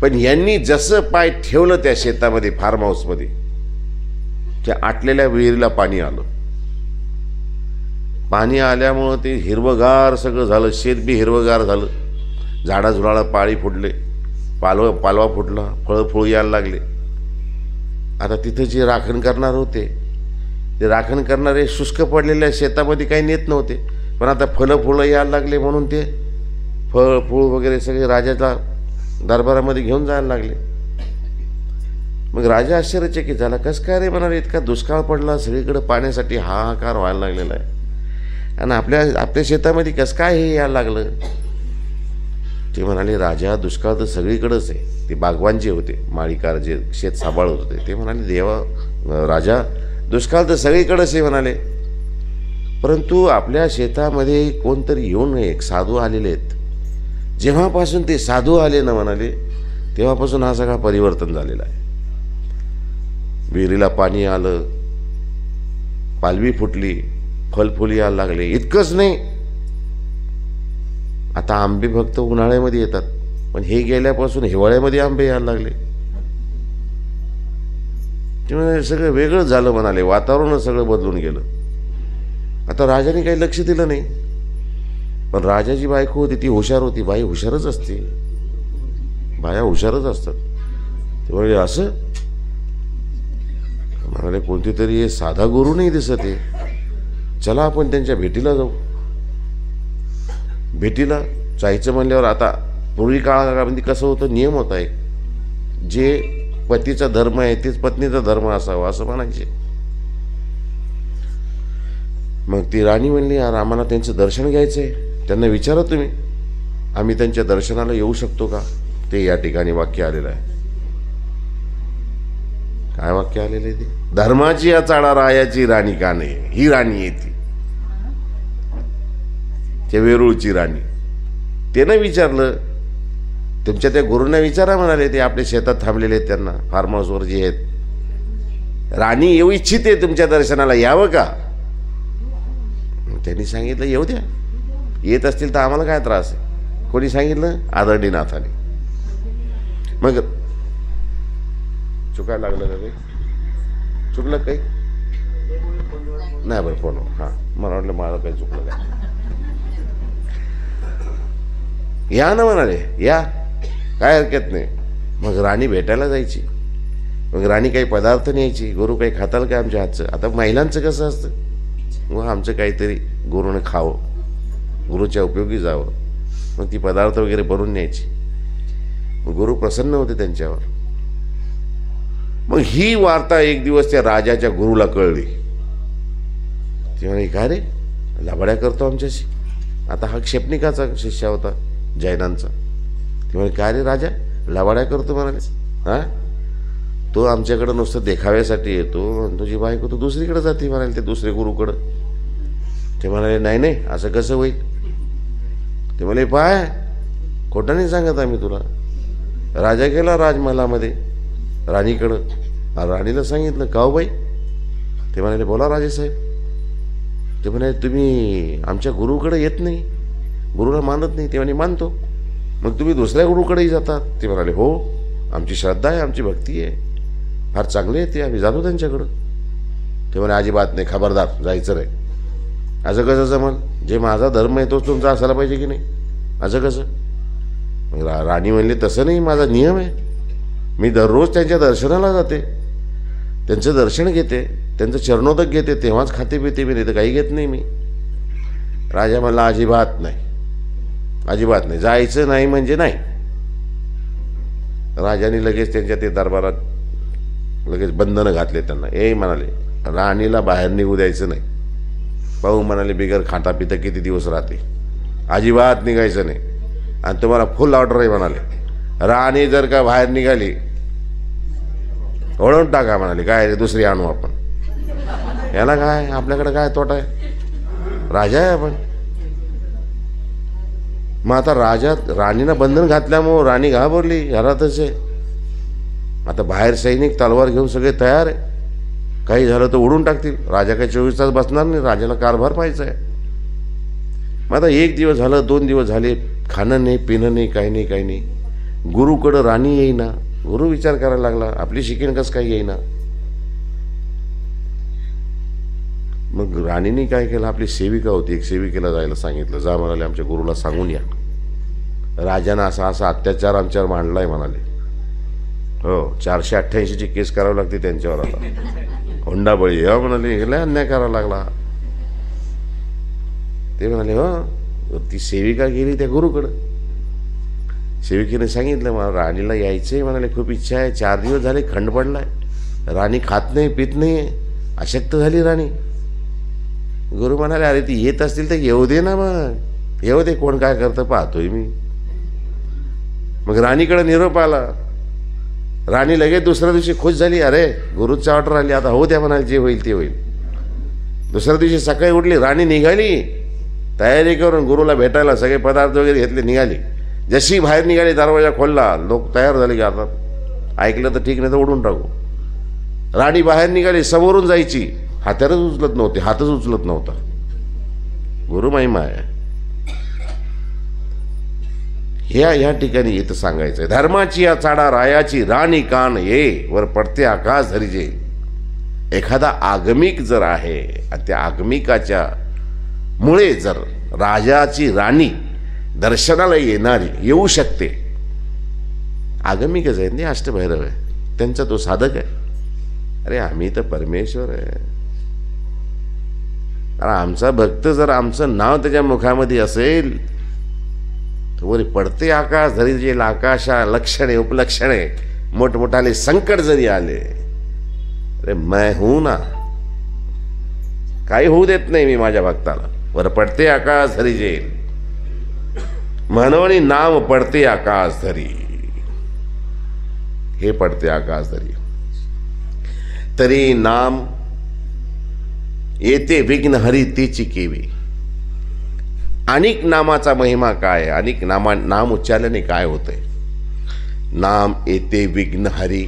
पण यांनी जसं पाय ठेवलं त्या शेतामध्ये फार्म हाऊसमध्ये, त्या आटलेल्या विहिरीला पाणी आलं. पाणी आल्यामुळं ते हिरवगार सगळं झालं, शेत बी हिरवगार झालं, झाडाझुडाला पाळी फुटले, पालवा फुटला, फळं यायला लागले. आता तिथं जे राखण करणार होते ते राखण करणारे शुष्क पडलेल्या शेतामध्ये काही नेत नव्हते, पण आता फुलं यायला लागले म्हणून ते फूळ वगैरे सगळे राजाच्या दरबारामध्ये घेऊन जायला लागले. मग राजा आश्चर्यचकित झाला. कसं काय रे म्हणाले, इतका दुष्काळ पडला, सगळीकडे पाण्यासाठी हाहाकार व्हायला लागलेला आहे आणि आपल्या शेतामध्ये कसं काय हे यायला लागलं? ते म्हणाले, राजा दुष्काळ तर सगळीकडेच आहे. ते बागवान जे होते, माळीकार जे शेत सांभाळत होते, ते म्हणाले, राजा दुष्काळ तर सगळीकडेच आहे म्हणाले, परंतु आपल्या शेतामध्ये कोणतरी येऊन एक साधू आलेले आहेत. जेव्हापासून ते साधू आले ना म्हणाले, तेव्हापासून हा सगळा परिवर्तन झालेला आहे. विहिरीला पाणी आलं, पालवी फुटली, फलफुली यायला लागले. इतकंच नाही, आता आंबे फक्त उन्हाळ्यामध्ये येतात, पण हे गेल्यापासून हिवाळ्यामध्ये आंबे यायला लागले. ते सगळं वेगळं झालं म्हणाले, वातावरणच सगळं बदलून गेलं. आता राजाने काही लक्ष दिलं नाही, पण राजाची बायको होती ती हुशार होती. बाई हुशारच असते, बाया हुशारच असतात. ते म्हणजे असं म्हणाले, कोणती तरी साधा गुरु नाही दिसत आहे, चला आपण त्यांच्या भेटीला जाऊ. भेटीला जायचं म्हणल्यावर आता पूर्वी काळामध्ये कसं होतं, नियम होता एक, जे पतीचा धर्म आहे तेच पत्नीचा धर्म असावा असं म्हणायचे. मग ती राणी म्हणली, यार आम्हाला त्यांचं दर्शन घ्यायचंय, त्यांना विचारा तुम्ही, आम्ही त्यांच्या दर्शनाला येऊ शकतो का. ते या ठिकाणी वाक्य आलेलं आहे. काय वाक्य आलेलं आहे ते, धर्माची या चाळा रायाची राणी का नाही. ही राणी आहे ती, त्या वेरूळची राणी. त्यानं विचारलं, तुमच्या त्या गुरूंना विचारा म्हणाले, ते आपल्या शेतात थांबलेले आहेत, त्यांना फार्म हाऊसवर जे आहेत. राणी येऊ इच्छिते तुमच्या दर्शनाला, यावं का. त्यांनी सांगितलं येऊ द्या, येत असतील तर आम्हाला काय त्रास आहे. कोणी सांगितलं, आदरणीनाथाने. मग चुकायला लागलं का काही, चुकलं काही नाही बरं फोन. हां, मला वाटलं माझं काही चुकलं काय. या ना म्हणाले, या काय हरकत नाही. मग राणी भेटायला जायची. मग राणी काही पदार्थ न्यायची, गुरु काही खाताल का आमच्या हातचं. आता महिलांचं कसं असतं, मग आमचं काहीतरी गुरुनं खावं, गुरुच्या उपयोगी जावं. मग ती पदार्थ वगैरे बनवून न्यायची. मग गुरु प्रसन्न होते त्यांच्यावर. मग ही वार्ता एक दिवस त्या राजाच्या गुरुला कळली. ते म्हणे, काय रे लबाड्या करतो आमच्याशी. आता हा क्षेपणिकाचा शिष्य होता जैनांचा. ते म्हणे, काय रे राजा लबाड्या करतो म्हणाले. हां, तो आमच्याकडं नुसतं देखाव्यासाठी येतो, तुझी बायको तू दुसरीकडे जाते म्हणाले, ते दुसरे गुरुकडं. ते म्हणाले, नाही नाही असं कसं होईल. ते म्हणे, पाय खोटं नाही सांगत आम्ही तुला. राजा गेला राजमहालामध्ये राणीकडं, राणीला सांगितलं, का हो बाई. ते म्हणाले, बोला राजेसाहेब. ते म्हणाले, तुम्ही आमच्या गुरुकडे येत नाही, गुरुला मानत नाही. ते म्हणे, मानतो. मग तुम्ही दुसऱ्या गुरुकडेही जातात. ते म्हणाले, हो आमची श्रद्धा आहे, आमची भक्ती आहे, फार चांगले आहे ते, आम्ही जातो त्यांच्याकडं. ते म्हणे, अजिबात नाही, खबरदार जायचं नाही. असं कसं जमल, जे माझा धर्म आहे तोच तुमचा असायला पाहिजे की नाही, असं कसं. मग राणी म्हणली, तसं नाही, माझा नियम आहे, मी दररोज त्यांच्या दर्शनाला जाते, त्यांचं दर्शन घेते, त्यांचं चरणोदक घेते, तेव्हाच खाते पिते मी, नाही तर काही घेत नाही मी. राजा म्हणला, अजिबात नाही, अजिबात नाही, जायचं नाही म्हणजे नाही. राजाने लगेच त्यांच्या ते दरबारात लगेच बंधनं घातले त्यांना. ए म्हणाले, राणीला बाहेर निघू द्यायचं नाही. पाहू म्हणाले, बिगर खाता पिता किती दिवस राहते, अजिबात निघायचं नाही. आणि तुम्हाला फुल ऑर्डर आहे म्हणाले, राणी जर का बाहेर निघाली ओढून टाका म्हणाले. काय दुसरी आणू आपण, याला काय आपल्याकडे काय तोटा आहे, राजा आहे आपण. मग आता राणीनं बंधन घातल्यामुळं राणी घाबरली, घरातच आहे. आता बाहेर सैनिक तलवार घेऊन सगळे तयार आहे, काही झालं तर उडून टाकतील. राजा काही 24 तास बसणार नाही, राजाला कारभार पाहायचा आहे. मग आता 1 दिवस झालं, 2 दिवस झाले, खाणं नाही, पिणं नाही, काही नाही, काही नाही. गुरुकडं राणी येईना. गुरु विचार करायला लागला, आपली शिकेन कसं काही येईना. मग राणीने काय केलं, आपली सेविका होती, एक सेविकेला जायला सांगितलं, जा म्हणाले आमच्या गुरुला सांगून या, राजानं असा असा अत्याचार आमच्यावर मांडलाय म्हणाले. हो, 488ची केस करावी लागते त्यांच्यावर. आता हुंडाबळी हो म्हणाले, लय अन्याय करावा लागला. ते म्हणाले, हो. ती सेविका गेली त्या गुरुकडं. सेविकेने सांगितलं, मला राणीला यायचंय म्हणाले, खूप इच्छा आहे, 4 दिवस झाले खंड पडलाय, राणी खात नाही पित नाही, अशक्त झाली राणी. गुरु म्हणाले, अरे ती येत असतील तर येऊ दे ना, मग येऊ दे, कोण काय करतं पाहतोय मी. मग राणीकडे निरोप आला. राणी लगेच दुसऱ्या दिवशी खुश झाली, अरे गुरुची ऑर्डर आली, आता होऊ द्या म्हणाले, जे होईल ते होईल. दुसऱ्या दिवशी सकाळी उठली, राणी निघाली तयारी करून गुरुला भेटायला, सगळे पदार्थ वगैरे घेतले, निघाली. जशी बाहेर निघाली, दरवाजा खोलला, लोक तयार झाले की आता ऐकलं तर ठीक, नाही तर ओढून टाकू. राणी बाहेर निघाली, समोरून जायची, हातारच उचलत नव्हते, हातच उचलत नव्हता. गुरुमहिमा आहे. ह्या ठिकाणी इथं सांगायचंय, धर्माची या चाडा रायाची राणी कान ये, वर पडते आकाश धरिजे. एखादा आगमिक जर आहे आणि त्या आगमिकाच्या मुळे जर राजाची राणी दर्शनाला येऊ शकते. आगमिकच आहे ते, अष्टभैरव आहे, त्यांचा तो साधक आहे. अरे आम्ही तर परमेश्वर आहे. अरे आमचा भक्त जर आमचं नाव त्याच्या मुखामध्ये असेल, वर पडते आकाश धरी जे आकाशा लक्षणे उपलक्षणे मोठमोठाले संकट जरी आले, अरे मैं हूं ना, काही होऊ देत नाही मी माझ्या भक्ताला. वर पडते आकाश धरी जे म्हणून नाम पडते आकाश धरी. हे पडते आकाश धरी तरी नाम येते विघ्न हरी तेची केवी. अनेक नामाचा महिमा काय, अनेक नाम उच्चारल्याने काय होतंय. नाम येते विघ्न हरी.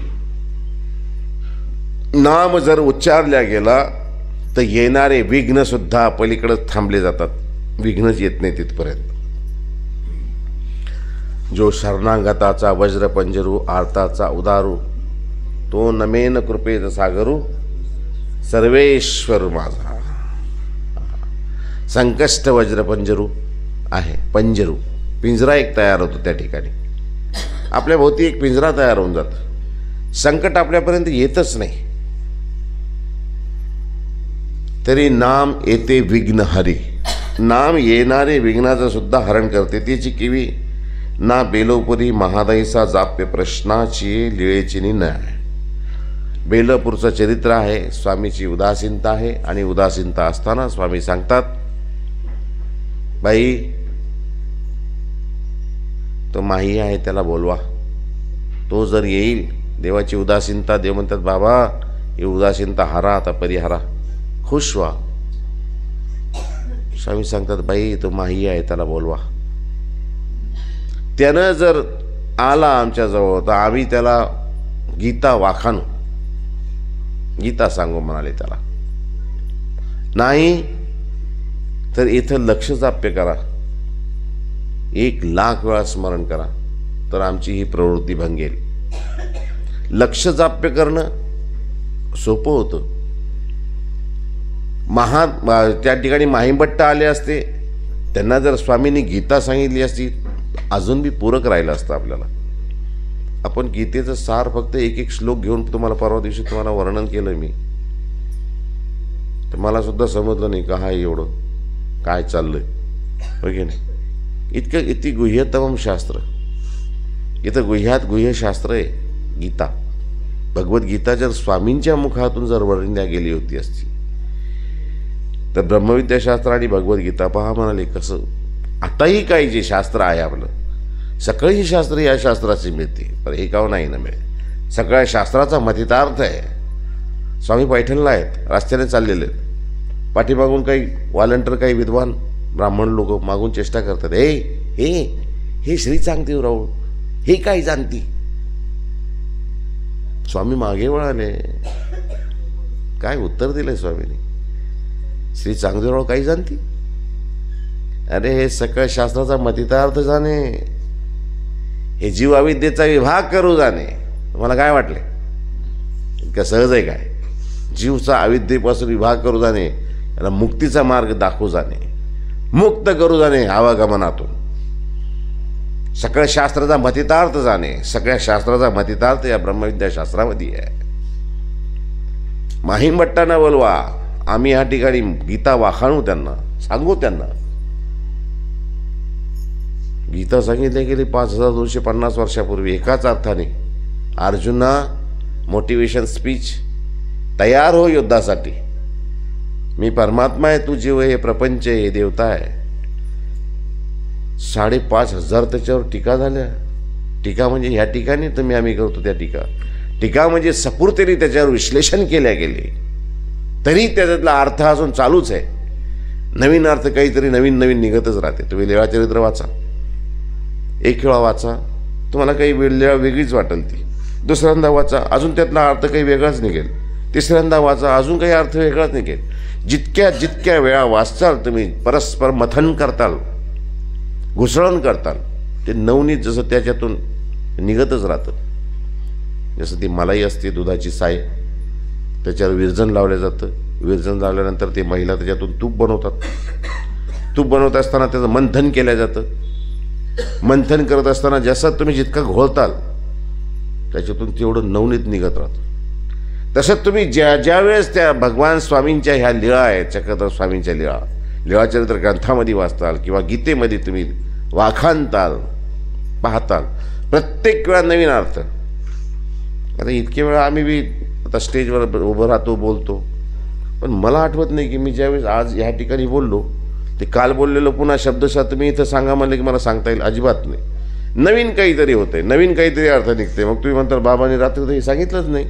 नाम जर उच्चारल्या गेला तर येणारे विघ्न सुद्धा पलीकडे थांबले जातात. विघ्नच येत नाही तिथपर्यंत. जो शरणागताचा वज्रपंजरू आर्ताचा उदारू, तो नमेन कृपेत सागरू सर्वेश्वर माझा. संकष्ट वज्रपंजरू आहे. पंजरू पिंजरा एक तयार होतो त्या ठिकाणी. आपल्या भोवती एक पिंजरा तयार होऊन जातं. संकट आपल्यापर्यंत येतच नाही. तरी नाम येते विघ्न हरी. नाम येणारे विघ्नाचं सुद्धा हरण करते. त्याची किवी ना बेलोपुरी महादैसा जाप्य प्रश्नाची लिळेची नाही. बेलापूरचं चरित्र आहे. स्वामीची उदासीनता आहे आणि उदासीनता असताना स्वामी सांगतात, बाई तो माही आहे त्याला बोलवा, तो जर येईल. देवाची उदासीनता, देव म्हणतात बाबा ही उदासीनता हरा, आता परिहारा, खुश व्हा. स्वामी सांगतात बाई तो माही आहे त्याला बोलवा. त्यानं जर आला आमच्याजवळ तर आम्ही त्याला गीता वाखाणू, गीता सांगू म्हणाले त्याला. नाही तर इथं लक्ष जाप्य करा, 1,00,000 वेळा स्मरण करा, तर आमची ही प्रवृत्ती भंगेल. लक्ष जाप्य करणं सोपं होतं. त्या ठिकाणी माहीभट्ट आले असते, त्यांना जर स्वामींनी गीता सांगितली असती अजून बी पूरक राहिलं असतं आपल्याला. आपण गीतेचं सार फक्त एक एक श्लोक घेऊन तुम्हाला परवा दिवशी तुम्हाला वर्णन केलं मी, तर मला सुद्धा समजलं नाही का हा एवढं काय चाललंय, हो की नाही. इतकं इतकी गुह्यतम शास्त्र, इथं गुह्यात गुह्य शास्त्र आहे गीता. भगवद्गीता जर स्वामींच्या मुखातून जर वर्णिल्या गेली होती असती तर ब्रह्मविद्याशास्त्र आणि भगवद्गीता पहा म्हणाले कसं. आताही काही जे शास्त्र आहे आपलं, सगळी शास्त्र या शास्त्राची मिळते, पण एकावर नाही ना मिळेल. सगळ्या शास्त्राचा मथितार्थ आहे. स्वामी पैठणला आहेत, रस्त्याने चाललेले आहेत. पाठीमागून काही व्हॉलंटियर, काही विद्वान ब्राह्मण लोक मागून चेष्टा करतात, हे श्री चांगदेवराव हे काय जाणती. स्वामी मागे वळाले. काय उत्तर दिलंय स्वामींनी, श्री चांगदेवराव काही जाणती. अरे हे सकळ शास्त्राचा मथितार्थ जाणे, हे जीव अविद्येचा विभाग करू जाणे. तुम्हाला काय वाटले इतकं सहज आहे काय. जीवचा अविद्येपासून विभाग करू जाणे, याला मुक्तीचा मार्ग दाखवू जाणे, मुक्त करू जाणे आवागमनातून. सकळ शास्त्राचा मथितार्थ जाणे. सगळ्या शास्त्राचा मथितार्थ या ब्रह्मविद्याशास्त्रामध्ये आहे. माहीमभट्टांना बोलवा, आम्ही ह्या ठिकाणी गीता वाखाणू, त्यांना सांगू. त्यांना गीता सांगितली गेली 5250 वर्षापूर्वी एकाच अर्थाने. अर्जुना मोटिवेशन स्पीच, तयार हो युद्धासाठी. मी परमात्मा आहे, तू जीव आहे, हे प्रपंच आहे, हे देवता आहे. 5,500 त्याच्यावर टीका झाल्या. टीका म्हणजे ह्या ठिकाणी तुम्ही आम्ही करतो त्या टीका. टीका म्हणजे सपूर्तेने त्याच्यावर विश्लेषण केल्या गेले, तरी त्याच्यातला अर्थ अजून चालूच आहे. नवीन अर्थ काहीतरी नवीन नवीन निघतच राहते. तुम्ही लीळाचरित्र वाचा, एक वेळा वाचा, तुम्हाला काही वेगळीच वाटेल ती. दुसऱ्यांदा वाचा, अजून त्यातला अर्थ काही वेगळाच निघेल. तिसऱ्यांदा वाचा, अजून काही अर्थ वेगळाच निघेल. जितक्या वेळा वाचताल तुम्ही, परस्पर मथन करताल, घुसळण करताल, ते नवनीत जसं त्याच्यातून निघतच राहतं. जसं ती मलाई असते, दुधाची साय, त्याच्यावर विरजण लावलं जातं. विरजण लावल्यानंतर ते महिला त्याच्यातून तूप बनवतात. तूप बनवत असताना त्याचं मंथन केलं जातं. मंथन करत असताना जसं तुम्ही जितका घोळताल त्याच्यातून तेवढं नवनीत निघत राहतं. तसंच तुम्ही ज्या वेळेस त्या भगवान स्वामींच्या ह्या लीळा आहेत, चक्रधर स्वामींच्या लीळाचरित्र ग्रंथामध्ये वाचताल किंवा गीतेमध्ये तुम्ही वाखाणताल, पाहताल, प्रत्येक वेळा नवीन अर्थ. आता इतके वेळा आम्ही बी आता स्टेजवर उभं राहतो, बोलतो, पण मला आठवत नाही की मी ज्यावेळेस आज ह्या ठिकाणी बोललो ते काल बोललेलं पुन्हा शब्दशः तुम्ही इथं सांगा म्हणलं की मला सांगता येईल, अजिबात नाही. नवीन काहीतरी होतंय, नवीन काहीतरी अर्थ निघते. मग तुम्ही म्हणता बाबांनी रात्री हे सांगितलंच नाही.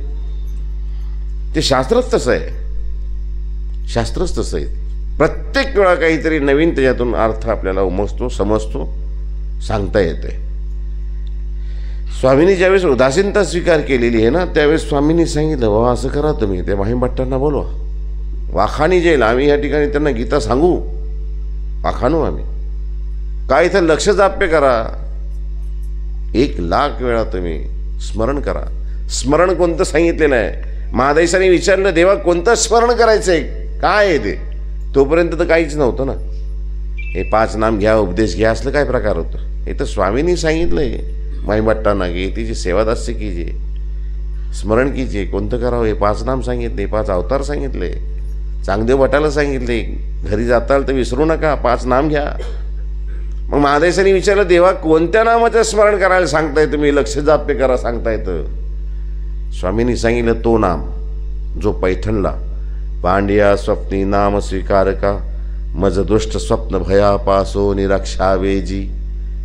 ते शास्त्रच तसं आहे, शास्त्रच तसं आहे. प्रत्येक वेळा काहीतरी नवीन त्याच्यातून अर्थ आपल्याला उमजतो, समजतो, सांगता येते. स्वामींनी ज्यावेळेस उदासीनता स्वीकार केलेली आहे ना, त्यावेळेस स्वामींनी सांगितलं, बाबा असं करा, तुम्ही त्या माहीमभट्टांना बोलवा, वाखाणी जाईल. आम्ही या ठिकाणी त्यांना गीता सांगू, वाखाणू आम्ही. काय इथं लक्ष जाप्य करा, 1,00,000 वेळा तुम्ही स्मरण करा. स्मरण कोणतं सांगितलेलं आहे? महादेशाने विचारलं, देवा कोणतं स्मरण करायचं आहे, काय आहे ते? तोपर्यंत तर काहीच नव्हतं ना. हे 5 नाम घ्या, उपदेश घ्या, असलं काय प्रकार होतं? हे तर स्वामींनी सांगितलंय माहीमभट्टांना की तिची सेवादास्य कीजिए, स्मरण कीजिए. कोणतं करावं? हे 5 नाम सांगितले, 5 अवतार सांगितले, चांगदेव भटाला सांगितले, घरी जाताल तर विसरू नका, 5 नाम घ्या. मग महादेशाने विचारलं, देवा कोणत्या नामाचं स्मरण करायला सांगताय तुम्ही, लक्ष जाप्य करा सांगताय तर? स्वामींनी सांगितलं, तो नाम जो पैठणला पांड्या स्वप्नी नाम स्वीकारका, मज दुष्ट स्वप्न भया पासो निरक्षावेजी.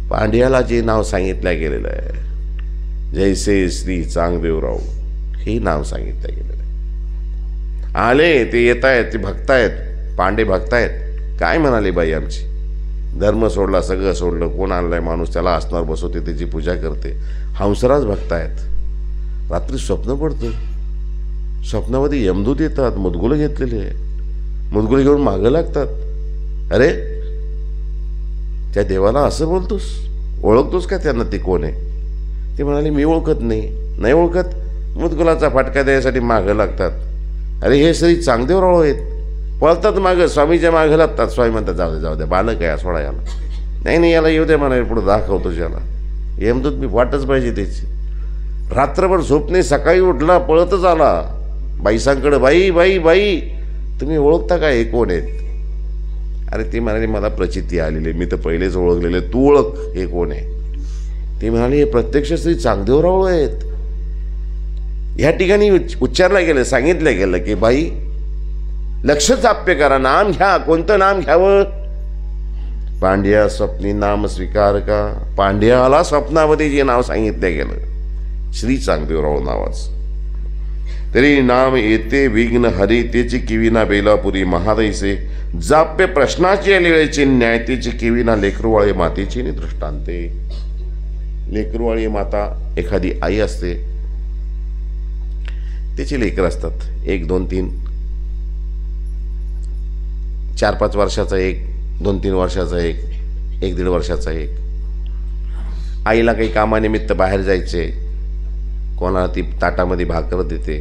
पांड्याला जे नाव सांगितलं गेलेलं आहे, जैसे श्री चांगदेवराव, हे नाव सांगितलं गेलेलं आहे. आले ते येत आहेत, ते भक्त आहेत, पांडे भक्त आहेत. काय म्हणाले बाई आमची? धर्म सोडला, सगळं सोडलं, कोण आणलाय माणूस, त्याला आसनावर बसवते, त्याची पूजा करते. हंसराज भक्त आहेत. रात्री स्वप्न पडतं, स्वप्नामध्ये यमदूत येतात, मुदगुलं घेतलेले, मुदगुलं घेऊन मागं लागतात. अरे त्या देवाला असं बोलतोस, ओळखतोस का त्यांना, ते कोण आहे? ते म्हणाले, मी ओळखत नाही ओळखत. मुदगुलाचा फटका द्यायसाठी मागं लागतात. अरे हे श्री चांगदेवराव आहेत, पळतात मागं, स्वामीच्या मागं लागतात. स्वामी म्हणतात, जाऊ द्या बालक आहे, सोडा याला. नाही याला येऊ द्या म्हणा, पुढे दाखवतो याला. यमदूत मी वाटच पाहिजे त्याची. रात्रभर झोप नाही, सकाळी उठला, पळतच आला बाईसांकडे, बाई बाई बाई तुम्ही ओळखता का, हे कोण आहेत? अरे ते म्हणाले, मला प्रचिती आलेली, मी तर पहिलेच ओळखलेले, तू ओळख हे कोण आहे. ते म्हणाले, हे प्रत्यक्ष श्री चांगदेवराव आहेत. ह्या ठिकाणी उच्चारलं गेलं, सांगितलं गेलं की बाई लक्ष जाप्य करा, नाम घ्या. कोणतं नाम घ्यावं? पांड्या स्वप्नी नाम स्वीकार का. पांड्याला स्वप्नामध्ये जे नाव सांगितलं गेलं, श्री चांगदेवराव नावाचं. तरी नाम येते विघ्न हरी, तेची किविना बेलापुरी महादैसे. जाप्य प्रश्नाची वेळेची न्यायतेची किविना लेकरुवाळी मातेची नि दृष्टांते. लेकरुवाळी माता एखादी आई असते, त्याची लेकर असतात, 1, 2, 3, 4-5 वर्षाचा एक, 2-3 वर्षाचा एक, 1-1.5 वर्षाचा एक. आईला काही कामानिमित्त बाहेर जायचे, कोणाला ती ताटामध्ये भाकर देते,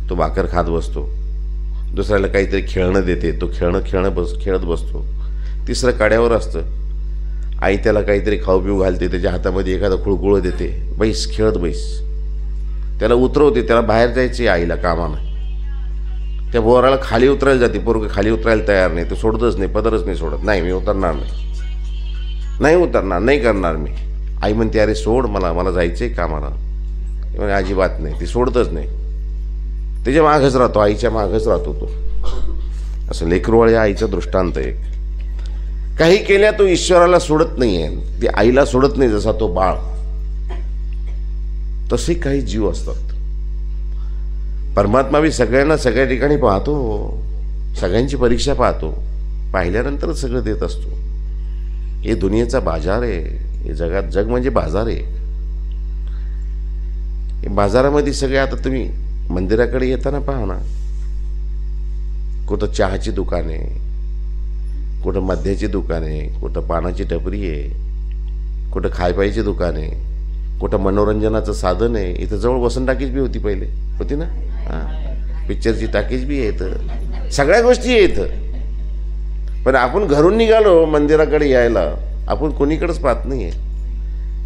तो भाकर खात बसतो. दुसऱ्याला काहीतरी खेळणं देते, तो खेळत बसतो. तिसरं काड्यावर असतं, आई त्याला काहीतरी खाऊ पिऊ घालते, त्याच्या हातामध्ये एखादा खुळकुळं देते, बैस खेळत बैस. त्याला उतरवते, त्याला बाहेर जायचे आईला कामानं. त्या बोराला खाली उतरायला जाते, पोरगं खाली उतरायला तयार नाही, तो सोडतच नाही, पदरच नाही सोडत. नाही मी उतरणार नाही उतरणार, नाही करणार मी. आई म्हणते, अरे सोड, मला जायचं आहे कामाला. म्हणजे अजिबात नाही, ती सोडतच नाही, त्याच्या मागच राहतो, आईच्या मागच राहतो तो. असं लेकरवाळी आईचा दृष्टांत आहे. काही केल्या तो ईश्वराला सोडत नाही आहे, ती आईला सोडत नाही. जसा तो बाळ, तसे काही जीव असतात. परमात्मा बी सगळ्यांना सगळ्या ठिकाणी पाहतो, सगळ्यांची परीक्षा पाहतो, पाहिल्यानंतरच सगळं देत असतो. हे दुनियेचा बाजार आहे, हे जगात जग म्हणजे बाजार आहे. हे बाजारामध्ये सगळे आता तुम्ही मंदिराकडे येताना पहा ना, कुठं चहाची दुकान आहे, कुठं मद्याची दुकान आहे, कुठं पानाची टपरी आहे, कुठं खायपायची दुकान आहे, कुठं मनोरंजनाचं साधन आहे. इथं जवळ वसंत टाकीज बी होती, पहिले होती ना, हां, पिक्चरची टाकीज बी आहे इथं, सगळ्या गोष्टी आहे इथं. पण आपण घरून निघालो मंदिराकडे यायला, आपण कोणीकडेच पाहत नाही आहे.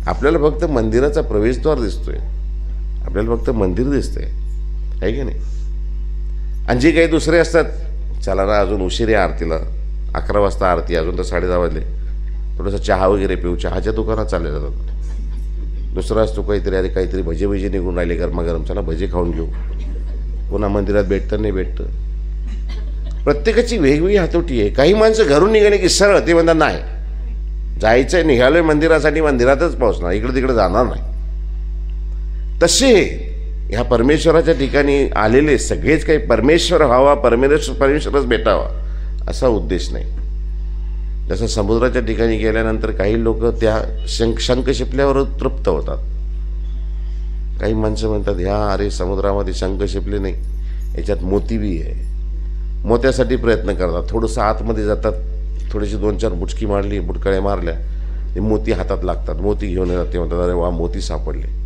आपल्याला फक्त मंदिराचा प्रवेशद्वार दिसतोय, आपल्याला फक्त मंदिर दिसतंय, आहे की नाही. आणि जे काही दुसरे असतात, चला ना अजून उशीर आहे आरतीला, 11 वाजता आरती, अजून तर 10:30 वाजले, थोडंसं चहा वगैरे पिऊ, चहाच्या दुकानात चालले जातात. दुसरा असतो काहीतरी, अरे काहीतरी भजे निघून राहिले गरमागरम, चला भजे खाऊन घेऊ. पुन्हा मंदिरात भेटतं नाही भेटतं. प्रत्येकाची वेगवेगळी हातोटी आहे. काही माणसं घरून निघाले की सरळ ते म्हणतात नाही जायचं, निघालोय मंदिरासाठी, मंदिरातच पोहोचणार, इकडे तिकडे जाणार नाही. तसे ह्या परमेश्वराच्या ठिकाणी आलेले सगळेच काही परमेश्वर व्हावा, परमेश्वरच भेटावा असा उद्देश नाही. जसं समुद्राच्या ठिकाणी गेल्यानंतर काही लोक त्या शंख शिपल्यावर तृप्त होतात. काही माणसं म्हणतात ह्या अरे समुद्रामध्ये शंख शिपले नाही, याच्यात मोती बी आहे, मोत्यासाठी प्रयत्न करतात. थोडंसं आतमध्ये जातात, थोडीशी 2-4 बुटकळ्या मारल्या, ते मोती हातात लागतात, मोती घेऊन येतात. ते म्हणतात अरे वा मोती सापडले.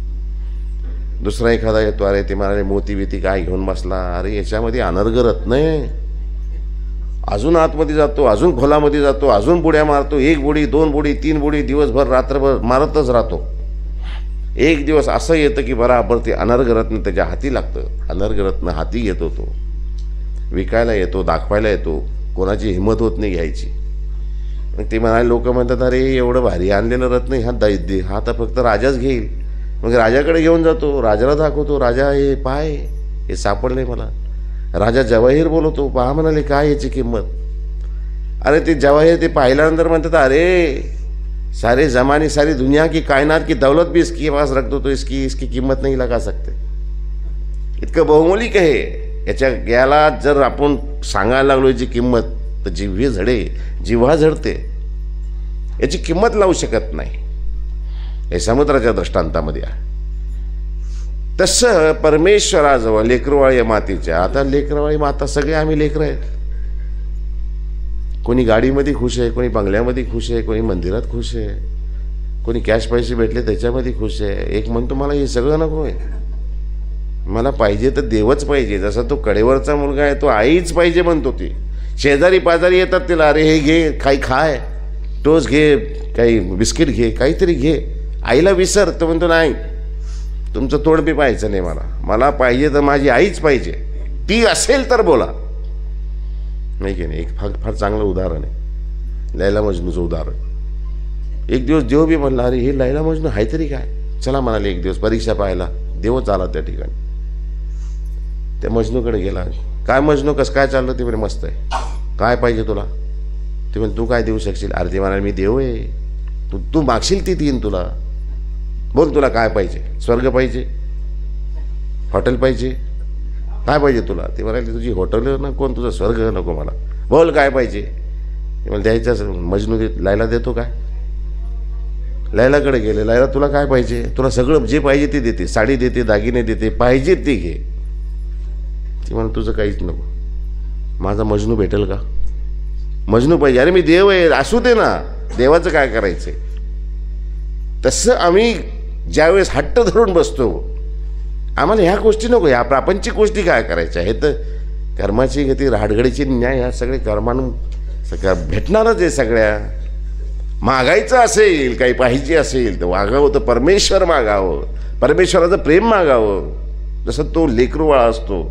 दुसरा एखादा येतो, अरे ते म्हणाले मोती बिती काय घेऊन बसला, अरे याच्यामध्ये अनर्घ रत्न आहे. अजून आतमध्ये जातो, अजून खोलामध्ये जातो, अजून बुड्या मारतो, 1 बुडी 2 बुडी 3 बुडी, दिवसभर रात्रभर मारतच राहतो. एक दिवस असं येतं की बराबर ते अनर्घ रत्न त्याच्या हाती लागतं. अनर्घ रत्न हाती घेतो, तो विकायला येतो, दाखवायला येतो, कोणाची हिंमत होत नाही घ्यायची. मग ते म्हणाले, लोक म्हणतात अरे एवढं भारी आणलेलं रत्न हा तर फक्त राजाच घेईल. मग राजाकडे घेऊन जातो, राजाला दाखवतो, राजा हे पाय हे सापडले मला. राजा जवाहीर बोलवतो, पहा म्हणाले काय याची किंमत. अरे ते जवाहीर ते पाहिल्यानंतर म्हणतात अरे सारे जमाने सारी दुनिया की कायनात की दौलत भी इसके पास रख दो तो इसकी किंमत नहीं लगा सकते. इतकं बहुमूलिक आहे. याला जर आपण सांगायला लागलो याची किंमत तर जिव्हा झडते. याची किंमत लावू शकत नाही. हे समुद्राच्या दृष्टांतामध्ये आहे. तसं परमेश्वराजवळ लेकरवाळी मातीच्या, आता लेकरवाळी माता सगळे आम्ही लेकरं आहेत. कोणी गाडीमध्ये खुश आहे, कोणी बंगल्यामध्ये खुश आहे, कोणी मंदिरात खुश आहे, कोणी कॅश पैसे भेटले त्याच्यामध्ये खुश आहे. एक म्हणतो मला हे सगळं नको आहे, मला पाहिजे तर देवच पाहिजे. जसा तो कडेवरचा मुलगा आहे तो आईच पाहिजे म्हणतो. ती शेजारी पाजारी येतात तिला, अरे हे घे, काही खाय, टोस्ट घे, काही बिस्किट घे, काहीतरी घे. आईला विसर. तो म्हणतो नाही तुमचं तोंड बी पाहायचं नाही, मला पाहिजे तर माझी आईच पाहिजे. ती असेल तर बोला. नाही की नाही. एक फार चांगलं उदाहरण आहे लैला मजनूचं उदाहरण. एक दिवस देव बी म्हणला अरे हे लैला मजनू आहे तरी काय. चला म्हणाले एक दिवस परीक्षा पाहायला. देवच आला त्या ठिकाणी. त्या मजनूकडे गेला. काय मजनू कसं काय चाललं. ते म्हणे मस्त आहे. काय पाहिजे तुला. ते म्हणे तू काय देऊ शकशील. अरे ते म्हणाले मी देव आहे. तू मागशील ती देईन तुला. बोल तुला काय पाहिजे. स्वर्ग पाहिजे, हॉटेल पाहिजे, काय पाहिजे तुला. ते म्हणाले तुझी हॉटेल नको, तुझं स्वर्ग नको, मला बोल काय पाहिजे. मला द्यायचं. मजनू लैला देतो काय. लैलाकडे गेले. लैला तुला काय पाहिजे. तुला सगळं जे पाहिजे ते देते, साडी देते, दागिने देते, पाहिजे ते घे. ती म्हणा तुझं काहीच नको, माझा मजनू भेटेल का. मजनू पाहिजे. अरे मी देव आहे. असू दे ना, देवाचं काय करायचं. तसं आम्ही ज्यावेळेस हट्ट धरून बसतो, आम्हाला ह्या गोष्टी नको, ह्या प्रापंचिक गोष्टी काय करायच्या. हे तर कर्माची गती, राडगडीची न्याय, ह्या सगळे कर्मानं सगळं भेटणारच आहे. सगळ्या मागायचं असेल, काही पाहिजे असेल तर मागावं, तर परमेश्वर मागावं, परमेश्वराचं प्रेम मागावं. जसं तो लेकरूवाळा असतो,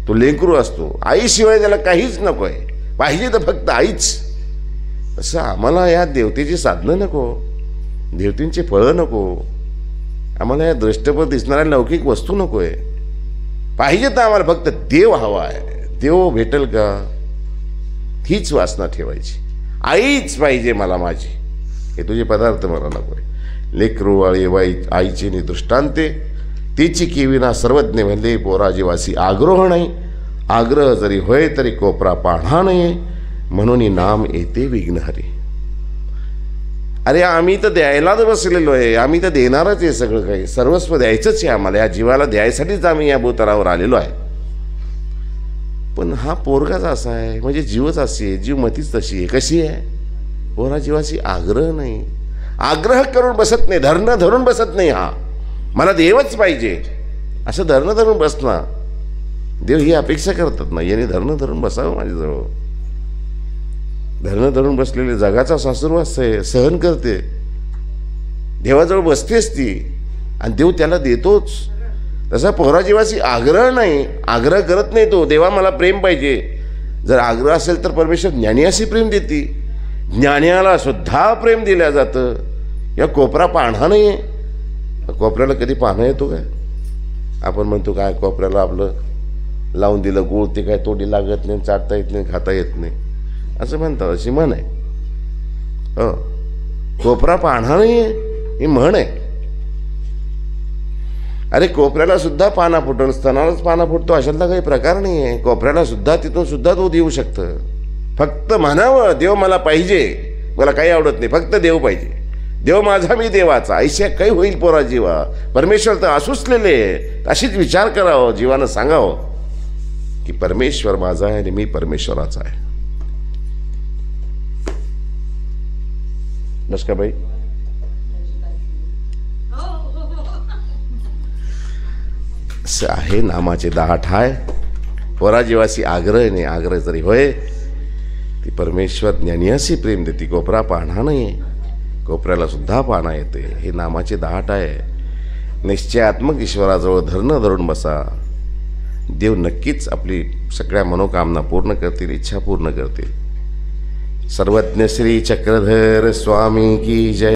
तो लेकरू असतो, आईशिवाय त्याला काहीच नको आहे, पाहिजे तर फक्त आईच. तसं आम्हाला या देवतेची साधनं नको, देवतींची फळं नको, आम्हाला या दृष्टपर दिसणाऱ्या लौकिक वस्तू नको आहे. पाहिजे तर आम्हाला फक्त देव हवा आहे. देव भेटेल का हीच वासना ठेवायची. आईच पाहिजे मला माझी. हे तुझे पदार्थ मला नको आहे. लेकरू वाळी आईची नि दृष्टांते, तिची किविना सर्वज्ञ म्हणले पोराजीवासी आग्रह नाही. आग्रह जरी होय तरी कोपरा पाढा नाही, म्हणून नाम येते विघ्नहरी. अरे आम्ही तर द्यायलाच बसलेलो आहे, आम्ही तर देणारच आहे, सगळं काही सर्वस्व द्यायचंच आहे आम्हाला, या जीवाला द्यायसाठीच आम्ही या भूतलावर आलेलो आहे. पण हा पोरगाच असा आहे, म्हणजे जीवच अशी आहे, जीवमतीच तशी आहे. कशी आहे? पोरा जीवाशी आग्रह नाही, आग्रह करून बसत नाही, धरणं धरून बसत नाही. हा मला देवच पाहिजे असं धरणं धरून बसणार. देव ही अपेक्षा करतात ना, याने धरणं धरून बसावं माझ्याजवळ. धरणं धरून बसलेले जगाचा सासुरवास आहे, सहन करते, देवाजवळ बसतेच ती, आणि देव त्याला देतोच. तसा पोरा जीवाशी आग्रह नाही, आग्रह करत नाही तो, देवा मला प्रेम पाहिजे. जर आग्रह असेल तर परमेश्वर ज्ञानियाशी प्रेम देते, ज्ञानियाला सुद्धा प्रेम दिलं जातं. या कोपरा पान्हा नाही आहे. कोपऱ्याला कधी पान्हा येतो काय? आपण म्हणतो काय कोपऱ्याला आपलं लावून दिलं गुळ, ते काय तोडी लागत नाही, चाटता येत नाही, खाता येत नाही असं म्हणतात, अशी म्हण आहे. हो, कोपरा पान्हा नाही आहे ही म्हण आहे. अरे कोपऱ्याला सुद्धा पाना फुटल, स्तनालाच पाना फुटतो अशातला काही प्रकार नाही आहे. कोपऱ्याला सुद्धा तिथून सुद्धा दूध येऊ शकतं. फक्त म्हणावं देव मला पाहिजे, मला काही आवडत नाही, फक्त देव पाहिजे, देव माझा मी देवाचा. ऐशा काही होईल पोरा जीवा, परमेश्वर तर असूसलेले आहे. अशीच विचार करावं, जीवानं सांगावं की परमेश्वर माझा आहे आणि मी परमेश्वराचा आहे. बस का बाई? आहे नामाचे 10 ठाय, पोरा जीवाशी आग्रह नाही, आग्रह जरी होय ती परमेश्वर ज्ञानियाशी प्रेम देते. कोपरा पान्हा नाही, कोपऱ्याला सुद्धा पाना येते. हे नामाचे 10 ठाय. निश्चयात्मक ईश्वराजवळ धरणं धरून बसा, देव नक्कीच आपली सगळ्या मनोकामना पूर्ण करतील, इच्छा पूर्ण करतील. सर्वज्ञ श्री चक्रधर स्वामी की जय.